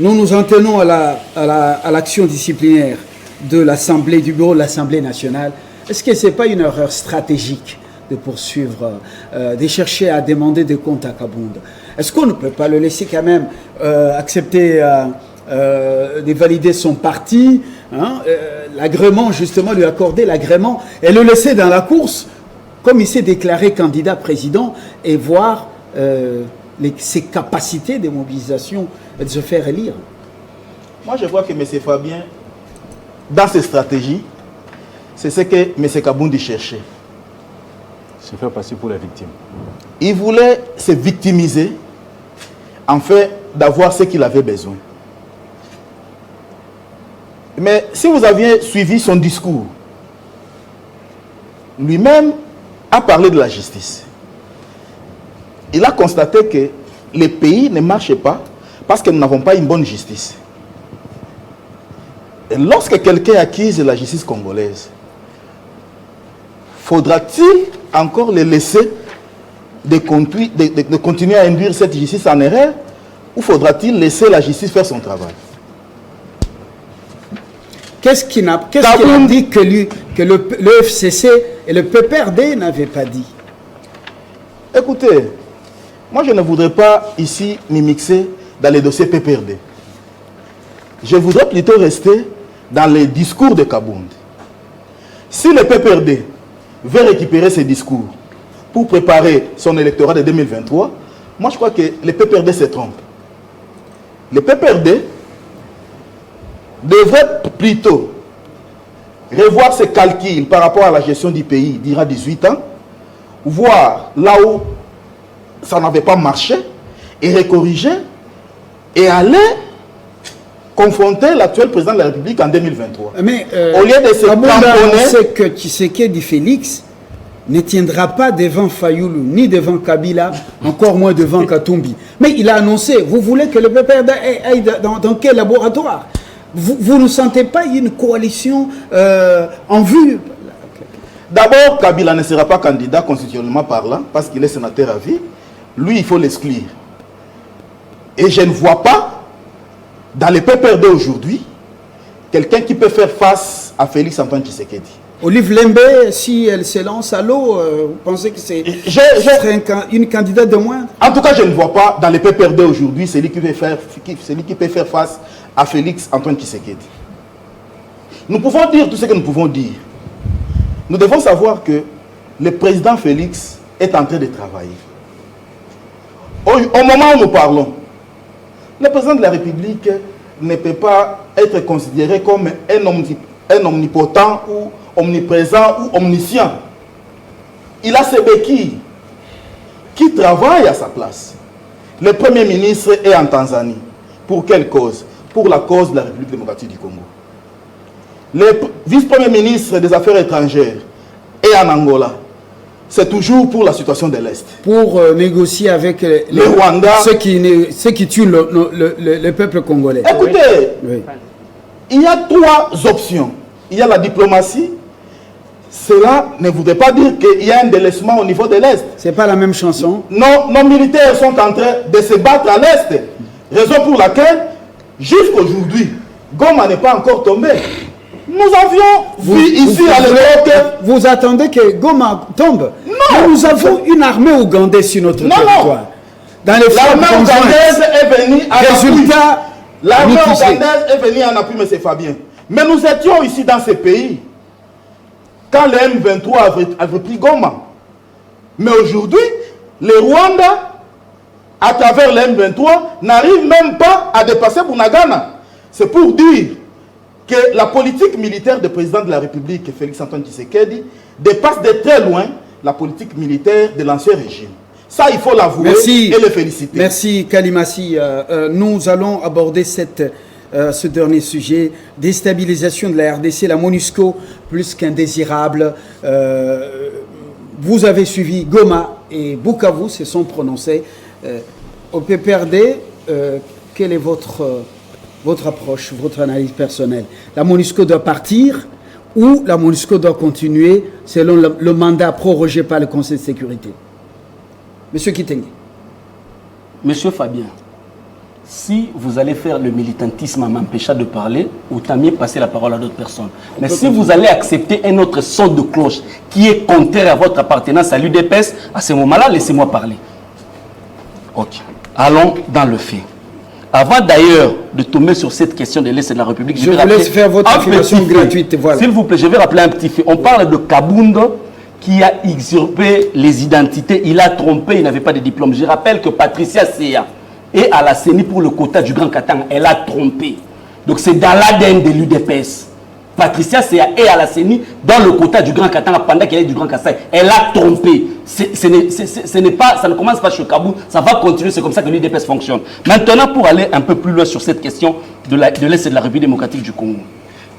nous nous en tenons à l'action disciplinaire de l'Assemblée, du bureau de l'Assemblée nationale. Est-ce que ce n'est pas une erreur stratégique de poursuivre, de chercher à demander des comptes à Kabound? Est-ce qu'on ne peut pas le laisser quand même accepter de valider son parti, hein, l'agrément, justement, lui accorder l'agrément et le laisser dans la course, comme il s'est déclaré candidat président, et voir ses capacités de mobilisation et de se faire élire? Moi, je vois que M. Fabien, dans ses stratégies, c'est ce que M. Kabound cherchait. Se faire passer pour la victime. Il voulait se victimiser, en fait, d'avoir ce qu'il avait besoin. Mais si vous aviez suivi son discours, lui-même a parlé de la justice. Il a constaté que les pays ne marchent pas parce que nous n'avons pas une bonne justice. Et lorsque quelqu'un accuse la justice congolaise, faudra-t-il encore les laisser de continuer à induire cette justice en erreur, ou faudra-t-il laisser la justice faire son travail? Qu'est-ce qu'il a dit que le FCC et le PPRD n'avaient pas dit? Écoutez, moi je ne voudrais pas ici m'immiscer dans les dossiers PPRD. Je voudrais plutôt rester dans les discours de Kabound. Si le PPRD veut récupérer ses discours pour préparer son électorat de 2023, moi je crois que le PPRD se trompe. Le PPRD devrait plutôt revoir ses calculs par rapport à la gestion du pays d'il y a 18 ans, voir là où ça n'avait pas marché et recorriger et aller confronter l'actuel président de la République en 2023. Mais au lieu de se tamponner, c'est que Tshisekedi Félix ne tiendra pas devant Fayoulou, ni devant Kabila, encore moins devant Katumbi. Mais il a annoncé, vous voulez que le PPRD aille dans quel laboratoire? Vous ne sentez pas une coalition en vue? D'abord, Kabila ne sera pas candidat constitutionnellement parlant, parce qu'il est sénateur à vie. Lui, il faut l'exclure. Et je ne vois pas, dans les PPRD aujourd'hui, quelqu'un qui peut faire face à Félix Antoine Tshisekedi. Olive Lembe, si elle se lance à l'eau, vous pensez que c'est une candidate de moins? En tout cas, je ne vois pas dans les PPRD aujourd'hui celui qui peut faire face à Félix Antoine Tshisekedi. Nous pouvons dire tout ce que nous pouvons dire. Nous devons savoir que le président Félix est en train de travailler. Au moment où nous parlons, le président de la République ne peut pas être considéré comme un omnipotent ou omniprésent ou omniscient. Il a ses béquilles qui travaillent à sa place. Le Premier ministre est en Tanzanie. Pour quelle cause? Pour la cause de la République démocratique du Congo. Le vice-premier ministre des Affaires étrangères est en Angola. C'est toujours pour la situation de l'Est. Pour négocier avec le Rwanda, ceux qui tuent le peuple congolais. Écoutez, oui. Il y a trois options. Il y a la diplomatie. Cela ne voudrait pas dire qu'il y a un délaissement au niveau de l'Est. C'est pas la même chanson. Nos militaires sont en train de se battre à l'Est. Raison pour laquelle, jusqu'aujourd'hui, Goma n'est pas encore tombé. Nous avions vu ici à l'époque... Vous attendez que Goma tombe? Non. Nous avons une armée ougandaise sur notre territoire. Dans les l'armée ougandaise est venue à résultat, l'armée ougandaise est venue en appui, M. Fabien. Mais nous étions ici dans ces pays quand le M23 avait pris Goma. Mais aujourd'hui, le Rwanda, à travers le M23, n'arrive même pas à dépasser Bunagana. C'est pour dire que la politique militaire du président de la République, Félix Antoine Tshisekedi, dépasse de très loin la politique militaire de l'ancien régime. Ça, il faut l'avouer et le féliciter. Merci, Kalimassi. Nous allons aborder ce dernier sujet, déstabilisation de la RDC, la MONUSCO, plus qu'indésirable. Vous avez suivi Goma et Bukavu, se sont prononcés. Au PPRD, quelle est votre approche, votre analyse personnelle? La MONUSCO doit partir ou la MONUSCO doit continuer selon le mandat prorogé par le Conseil de sécurité? Monsieur Kitenge. Monsieur Fabien, si vous allez faire le militantisme en m'empêchant de parler, autant mieux passer la parole à d'autres personnes. Mais si vous allez accepter un autre son de cloche qui est contraire à votre appartenance à l'UDPS, à ce moment-là, laissez-moi parler. Ok. Allons dans le fait. Avant d'ailleurs de tomber sur cette question de l'Est de la République, je vous laisse faire votre affirmation gratuite. Voilà. S'il vous plaît, je vais rappeler un petit fait. On parle de Kabound qui a usurpé les identités, il a trompé, il n'avait pas de diplôme. Je rappelle que Patricia Seya est à la CENI pour le quota du Grand Katanga. Elle a trompé. Donc c'est dans l'ADN de l'UDPS. Patricia Seya est à la CENI dans le quota du Grand Katanga pendant qu'elle est du Grand Kassai. Elle a trompé. Ça ne commence pas chez Kabou, ça va continuer, c'est comme ça que l'UDPS fonctionne. Maintenant, pour aller un peu plus loin sur cette question de l'Est de la République démocratique du Congo.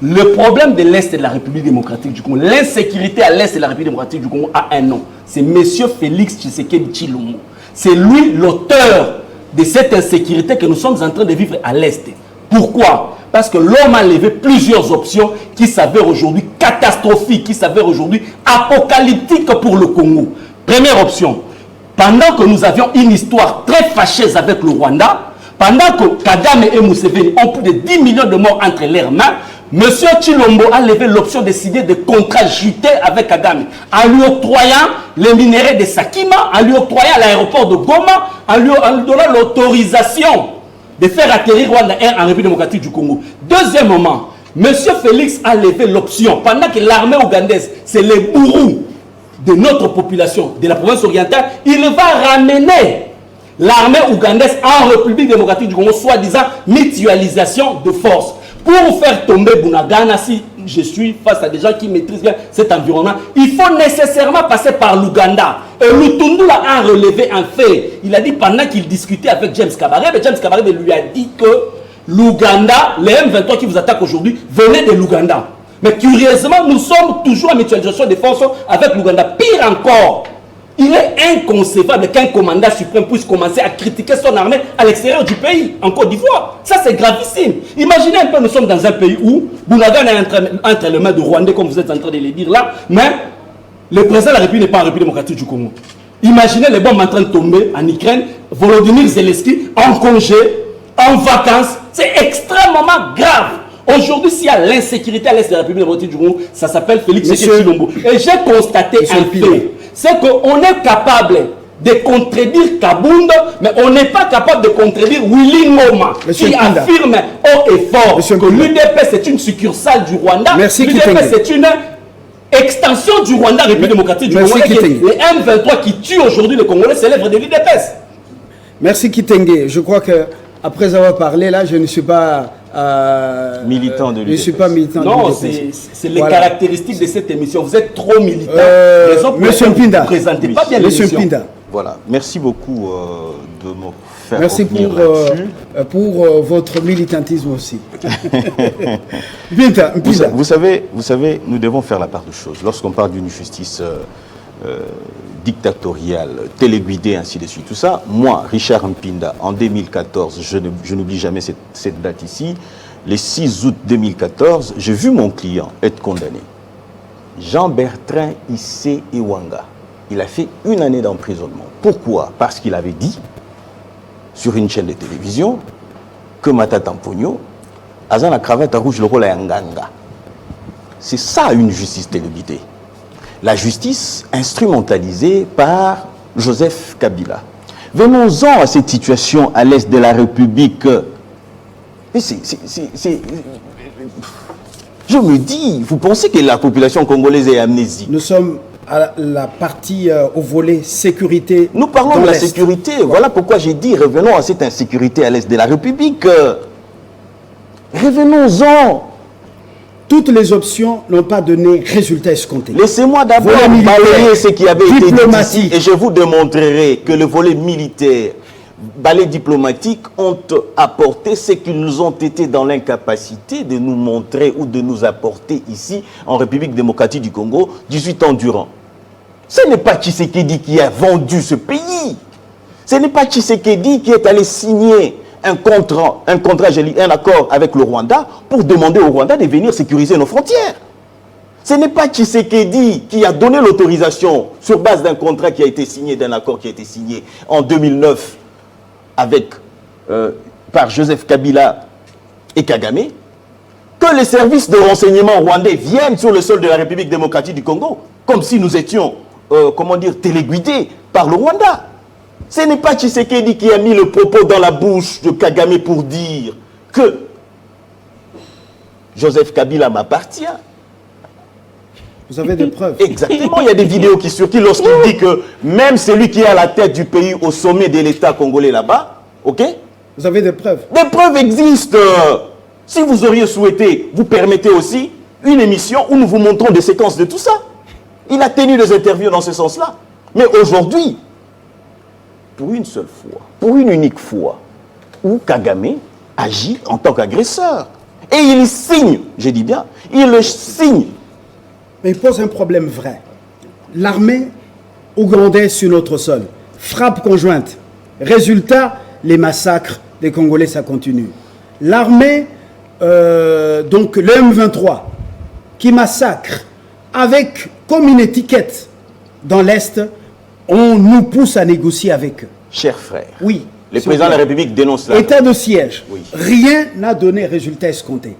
Le problème de l'Est de la République démocratique du Congo, l'insécurité à l'Est de la République démocratique du Congo a un nom. C'est M. Félix Tshisekedi Tshilombo. C'est lui l'auteur de cette insécurité que nous sommes en train de vivre à l'Est. Pourquoi? Parce que l'homme a levé plusieurs options qui s'avèrent aujourd'hui catastrophiques, qui s'avèrent aujourd'hui apocalyptiques pour le Congo. Première option, pendant que nous avions une histoire très fâcheuse avec le Rwanda, pendant que Kagame et Museveni ont plus de 10 millions de morts entre leurs mains, M. Tshilombo a levé l'option de signer des contrats jutés avec Kagame, en lui octroyant les minéraux de Sakima, en lui octroyant l'aéroport de Goma, en lui donnant l'autorisation de faire atterrir Rwanda Air en République démocratique du Congo. Deuxièmement, M. Félix a levé l'option, pendant que l'armée ougandaise, c'est les bourreaux de notre population, de la province orientale, il va ramener l'armée ougandaise en République démocratique du Congo, soi-disant mutualisation de force. Pour faire tomber Bunagana, si je suis face à des gens qui maîtrisent bien cet environnement, il faut nécessairement passer par l'Ouganda. Et Lutundula a relevé un fait. Il a dit pendant qu'il discutait avec James Kabarebe, James Kabarebe lui a dit que l'Ouganda, les M23 qui vous attaquent aujourd'hui, venaient de l'Ouganda. Mais curieusement, nous sommes toujours en mutualisation de forces avec l'Ouganda. Pire encore, il est inconcevable qu'un commandant suprême puisse commencer à critiquer son armée à l'extérieur du pays, en Côte d'Ivoire. Ça, c'est gravissime. Imaginez un peu, nous sommes dans un pays où Bunagana est entre les mains de Rwandais, comme vous êtes en train de le dire là, mais le président de la République n'est pas en République démocratique du Congo. Imaginez les bombes en train de tomber en Ukraine, Volodymyr Zelensky en congé, en vacances. C'est extrêmement grave. Aujourd'hui, s'il y a l'insécurité à l'Est de la République démocratique du Congo, ça s'appelle Félix Tshilombo. Et j'ai constaté un fait. C'est qu'on est capable de contredire Kabound, mais on n'est pas capable de contredire Willy Ngoma, qui affirme haut et fort que l'UDPS c'est une succursale du Rwanda. L'UDPS c'est une extension du Rwanda, République démocratique du Congo. Les M23 qui tuent aujourd'hui les Congolais, c'est l'œuvre de l'UDPS. Merci Kitenge. Je crois que après avoir parlé là, je ne suis pas militant de l'UDPS. Je ne suis pas militant non, de l'UDPS. c'est les caractéristiques de cette émission. Vous êtes trop militant. Monsieur Mpinda, vous ne présentez pas bien l'émission. Voilà. Merci beaucoup de me faire merci pour votre militantisme aussi. Mpinda. Vous savez, nous devons faire la part de choses. Lorsqu'on parle d'une justice dictatoriale, téléguidée, ainsi de suite, tout ça, moi, Richard Mpinda, en 2014, je n'oublie jamais cette date ici, le 6 août 2014, j'ai vu mon client être condamné. Jean-Bertrand Issé Iwanga. Il a fait 1 année d'emprisonnement. Pourquoi? Parce qu'il avait dit, sur une chaîne de télévision, que Matata Mpogno a la cravate rouge le rôle à Nganga. C'est ça une justice téléguidée. La justice instrumentalisée par Joseph Kabila. Venons-en à cette situation à l'est de la République. Je me dis, vous pensez que la population congolaise est amnésique? Nous sommes à la partie au volet sécurité. Nous parlons de la sécurité. Voilà pourquoi j'ai dit, revenons à cette insécurité à l'est de la République. Revenons-en. Toutes les options n'ont pas donné résultat escompté. Laissez-moi d'abord balayer ce qui avait été dit ici et je vous démontrerai que le volet militaire, balais diplomatique ont apporté ce qu'ils nous ont été dans l'incapacité de nous montrer ou de nous apporter ici en République démocratique du Congo 18 ans durant. Ce n'est pas Tshisekedi qui a vendu ce pays. Ce n'est pas Tshisekedi qui est allé signer un accord avec le Rwanda pour demander au Rwanda de venir sécuriser nos frontières. Ce n'est pas Tshisekedi qui a donné l'autorisation sur base d'un contrat qui a été signé, d'un accord qui a été signé en 2009 avec par Joseph Kabila et Kagame, que les services de renseignement rwandais viennent sur le sol de la République démocratique du Congo, comme si nous étions, comment dire, téléguidés par le Rwanda. Ce n'est pas Tshisekedi qui a mis le propos dans la bouche de Kagame pour dire que Joseph Kabila m'appartient. Vous avez des preuves. Exactement, il y a des vidéos qui circulent lorsqu'il dit que même celui qui est à la tête du pays au sommet de l'État congolais là-bas, ok? Vous avez des preuves. Des preuves existent. Si vous auriez souhaité, vous permettez aussi une émission où nous vous montrons des séquences de tout ça. Il a tenu des interviews dans ce sens-là. Mais aujourd'hui, pour une seule fois, pour une unique fois, où Kagame agit en tant qu'agresseur. Et il signe, je dis bien, il le signe. Mais il pose un problème vrai. L'armée ougandaise sur notre sol, frappe conjointe. Résultat, les massacres des Congolais, ça continue. L'armée, donc le M23, qui massacre avec comme une étiquette dans l'Est, on nous pousse à négocier avec eux. Chers frères, oui. Le président de la République dénonce cela. État de siège. Oui. Rien n'a donné résultat escompté.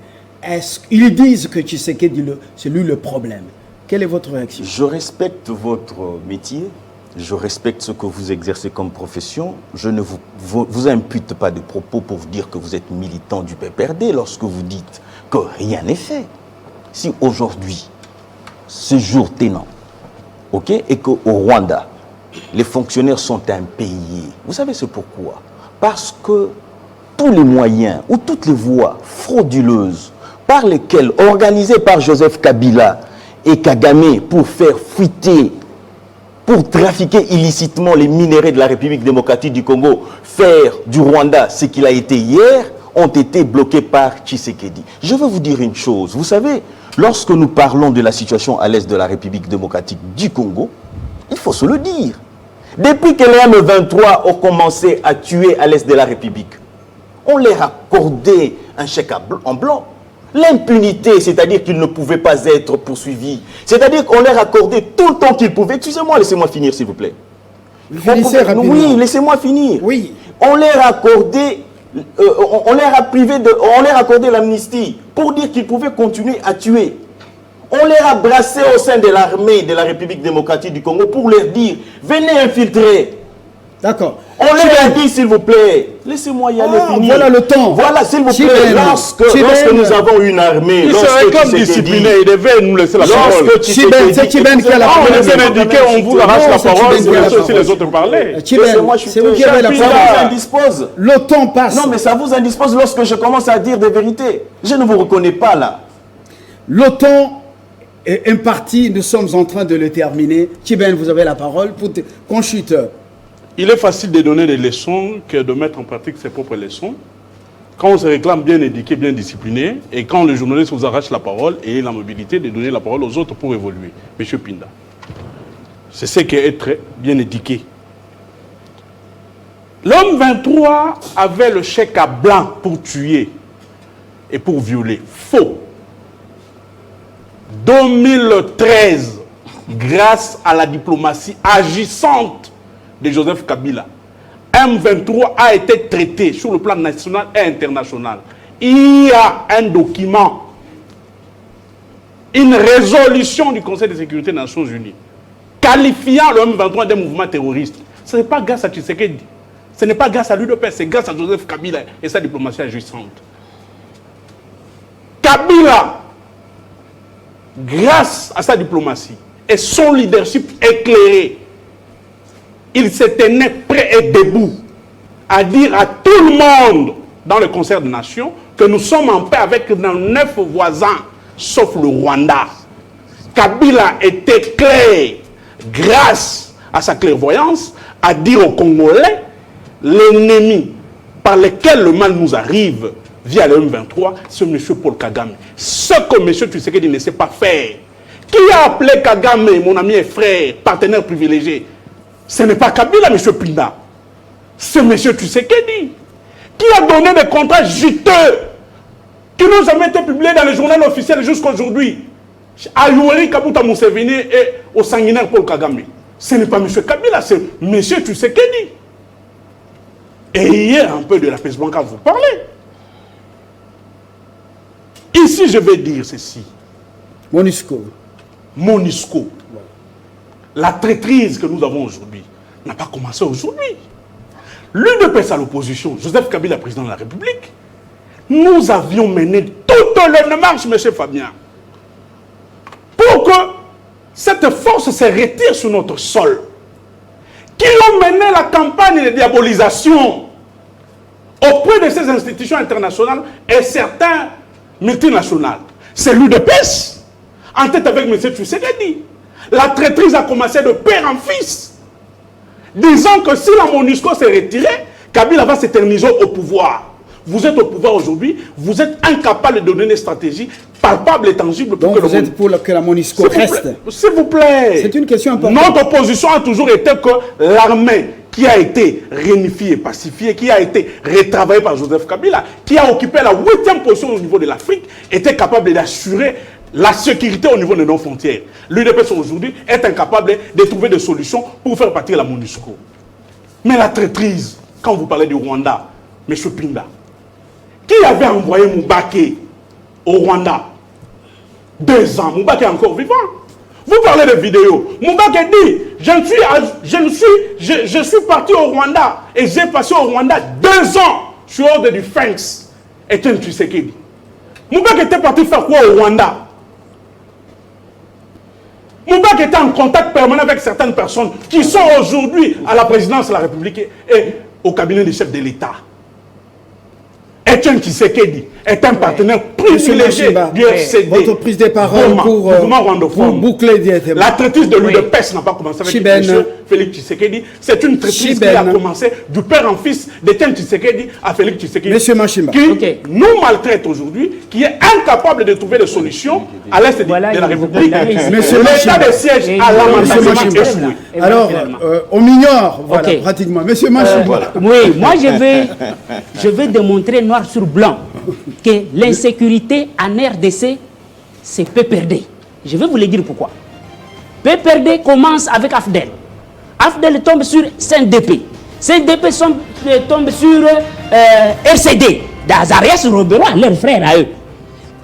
Ils disent que Tshisekedi, c'est lui le problème. Quelle est votre réaction? Je respecte votre métier, je respecte ce que vous exercez comme profession. Je ne vous impute pas de propos pour vous dire que vous êtes militant du PPRD lorsque vous dites que rien n'est fait. Si aujourd'hui, ce jour tenant, ok, et qu'au Rwanda, les fonctionnaires sont impayés, vous savez c'est pourquoi? Parce que tous les moyens ou toutes les voies frauduleuses par lesquelles, organisées par Joseph Kabila et Kagame pour faire fuiter, pour trafiquer illicitement les minéraux de la République démocratique du Congo, faire du Rwanda ce qu'il a été hier, ont été bloqués par Tshisekedi. Je veux vous dire une chose, vous savez, lorsque nous parlons de la situation à l'est de la République démocratique du Congo, il faut se le dire. Depuis que les M23 ont commencé à tuer à l'est de la République, on leur a accordé un chèque en blanc. L'impunité, c'est-à-dire qu'ils ne pouvaient pas être poursuivis. C'est-à-dire qu'on leur a accordé tout le temps qu'ils pouvaient. Excusez-moi, laissez-moi finir, s'il vous plaît. Oui, laissez-moi finir. Oui. On leur a accordé, on leur a accordé l'amnistie pour dire qu'ils pouvaient continuer à tuer. On les a brassés au sein de l'armée de la République démocratique du Congo pour leur dire, venez infiltrer. D'accord. On leur a dit, s'il vous plaît, laissez-moi y aller finir. Voilà le temps. Voilà, s'il vous plaît, lorsque nous avons une armée, il serait comme discipliné, il devait nous laisser la parole. C'est Chiben qui a la parole. On essaie d'indiquer, on vous arrache la parole, c'est aussi les autres parler. C'est vous qui avez la parole. Ça vous indispose. Le temps passe. Non, mais ça vous indispose lorsque je commence à dire des vérités. Je ne vous reconnais pas là. Le temps est imparti, nous sommes en train de le terminer. Chiben, vous avez la parole pour conchuteur. Il est facile de donner des leçons que de mettre en pratique ses propres leçons. Quand on se réclame bien éduqué, bien discipliné, et quand le journaliste vous arrache la parole et la mobilité de donner la parole aux autres pour évoluer. Monsieur Pinda, c'est ce qu'est être bien éduqué. L'homme 23 avait le chèque à blanc pour tuer et pour violer. Faux. 2013, grâce à la diplomatie agissante de Joseph Kabila, M23 a été traité sur le plan national et international. Il y a un document, une résolution du Conseil de sécurité des Nations Unies qualifiant le M23 d'un mouvement terroriste. Ce n'est pas grâce à Tshisekedi, ce n'est pas grâce à l'UDPS, c'est grâce à Joseph Kabila et sa diplomatie agissante. Kabila, grâce à sa diplomatie et son leadership éclairé, il se tenait prêt et debout à dire à tout le monde dans le concert des nations que nous sommes en paix avec nos 9 voisins, sauf le Rwanda. Kabila était clair, grâce à sa clairvoyance, à dire aux Congolais, l'ennemi par lequel le mal nous arrive via le M23, c'est M. Paul Kagame. Ce que M. Tshisekedi ne sait pas faire. Qui a appelé Kagame, mon ami et frère, partenaire privilégié? Ce n'est pas Kabila, M. Pinda. C'est M. Tshisekedi. Qui a donné des contrats juteux qui n'ont jamais été publiés dans le journal officiel jusqu'à aujourd'hui. À Yoweri Kabuta Museveni et au sanguinaire Paul Kagame. Ce n'est pas M. Kabila, c'est M. Tshisekedi. ayez un peu de l'apaisement quand vous parlez. Ici, je vais dire ceci. MONUSCO. MONUSCO. La traîtrise que nous avons aujourd'hui n'a pas commencé aujourd'hui. L'UDPS à l'opposition, Joseph Kabila, président de la République, nous avions mené toute la marche, M. Fabien, pour que cette force se retire sur notre sol, qui ont mené la campagne de diabolisation auprès de ces institutions internationales et certains multinationales. C'est l'UDPS, en tête avec M. Tshisekedi. La traîtrise a commencé de père en fils, disant que si la MONUSCO s'est retirée, Kabila va s'éterniser au pouvoir. Vous êtes au pouvoir aujourd'hui, vous êtes incapable de donner une stratégie palpable et tangible pour Donc que vous êtes pour que la MONUSCO reste. S'il vous plaît. C'est une question importante. Notre opposition a toujours été que l'armée qui a été réunifiée, pacifiée, qui a été retravaillée par Joseph Kabila, qui a occupé la 8e position au niveau de l'Afrique, était capable d'assurer la sécurité au niveau de nos frontières. L'UDPS aujourd'hui est incapable de trouver des solutions pour faire partir la MONUSCO. Mais la traîtrise, quand vous parlez du Rwanda, M. Pinda, qui avait envoyé Moubaké au Rwanda 2 ans, Moubaké est encore vivant. Vous parlez de vidéos. Moubaké dit, je suis parti au Rwanda et j'ai passé au Rwanda 2 ans sur ordre du FANCS. Et tu sais qui dit. Moubaké était parti faire quoi au Rwanda? Moubaké était en contact permanent avec certaines personnes qui sont aujourd'hui à la présidence de la République et au cabinet du chef de l'État. Etienne Tshisekedi est un partenaire privilégié du RCD. Votre prise de parole pour boucler directement. La traîtrise de l'UDPS n'a pas commencé avec M. Félix Tshisekedi. C'est une traîtrise qui a commencé du père en fils d'Etienne Tshisekedi à Félix Tshisekedi. Monsieur Machimba. Qui nous maltraite aujourd'hui, qui est incapable de trouver des solutions à l'est de la République. L'état de siège à l'amendement échoué. Alors, on m'ignore, voilà, pratiquement. Monsieur Machimba. Oui, moi je vais démontrer noir sur blanc que l'insécurité en RDC, c'est PPRD. Je vais vous le dire pourquoi. PPRD commence avec AFDEL. AFDEL tombe sur CNDP. CNDP tombe sur RCD. D'Azarias Robero, leur frère à eux.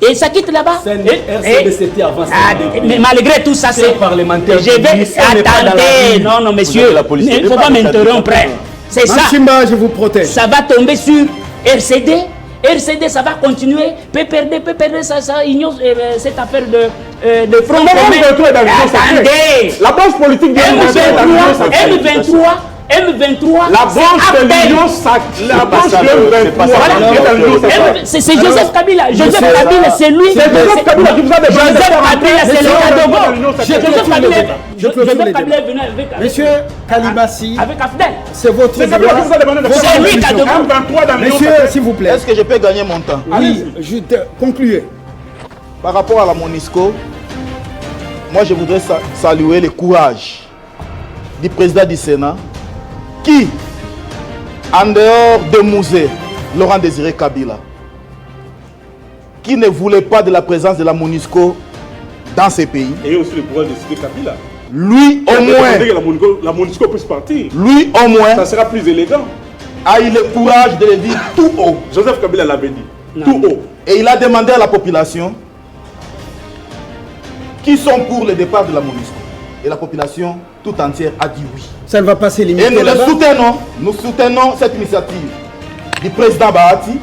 Et ça quitte là-bas. RCD, c'était avant ça. Mais malgré tout ça, c'est parlementaire. Je vais attendre. Non, monsieur. Il ne faut pas m'interrompre. C'est ça. Machimba, je vous protège. Ça va tomber sur RCD. RCD, ça va continuer. PPRD, ça ignore cette affaire de front commun. Attendez. La branche politique de M23. La branche de l'Union sacrée. La branche de M23. C'est Joseph Kabila. Joseph Kabila, c'est lui. C'est Joseph Kabila qui vous a demandé. Joseph Kabila, c'est l'état de Gaulle. Joseph Kabila est venu avec. Monsieur Kalibassi. Avec Afdel. C'est votre C'est Kabila qui vous a demandé de faire. C'est lui qui a demandé. Monsieur, s'il vous plaît. Est-ce que je peux gagner mon temps? Oui, concluez. Par rapport à la MONUSCO, moi je voudrais saluer le courage du président du Sénat qui, en dehors de Mouzé, Laurent Désiré Kabila, qui ne voulait pas de la présence de la MONUSCO dans ces pays. Et aussi le pouvoir de Désiré Kabila. Lui au moins, que la MONUSCO puisse partir. Lui au moins, ça sera plus élégant. A eu le courage de le dire tout haut. Joseph Kabila l'avait dit, tout haut. Et il a demandé à la population qui sont pour le départ de la MONUSCO. Et la population tout entière a dit oui. Ça ne va pas s'éliminer. Et nous soutenons cette initiative du président Bahati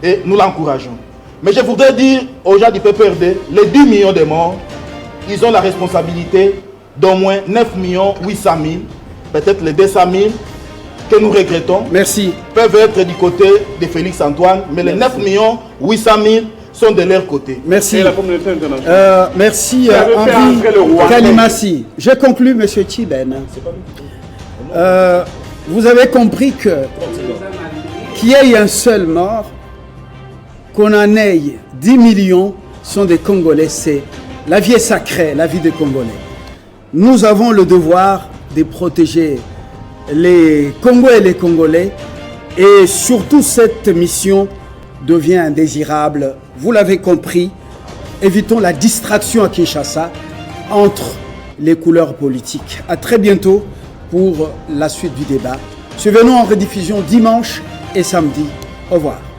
et nous l'encourageons. Mais je voudrais dire aux gens du PPRD, les 10 millions de morts, ils ont la responsabilité d'au moins 9 800 000, peut-être les 200 000 que nous regrettons. Merci. Peuvent être du côté de Félix Antoine, mais les 9 800 000 sont de leur côté. Merci. Et la communauté internationale. Merci Henri Kalimassi. Je conclue, Monsieur Tchiben. Vous avez compris que qu'il y ait un seul mort, qu'on en ait 10 millions, sont des Congolais. C'est la vie est sacrée, la vie des Congolais. Nous avons le devoir de protéger les Congos et les Congolais, et surtout cette mission devient indésirable. Vous l'avez compris, évitons la distraction à Kinshasa entre les couleurs politiques. À très bientôt pour la suite du débat. Suivez-nous en rediffusion dimanche et samedi. Au revoir.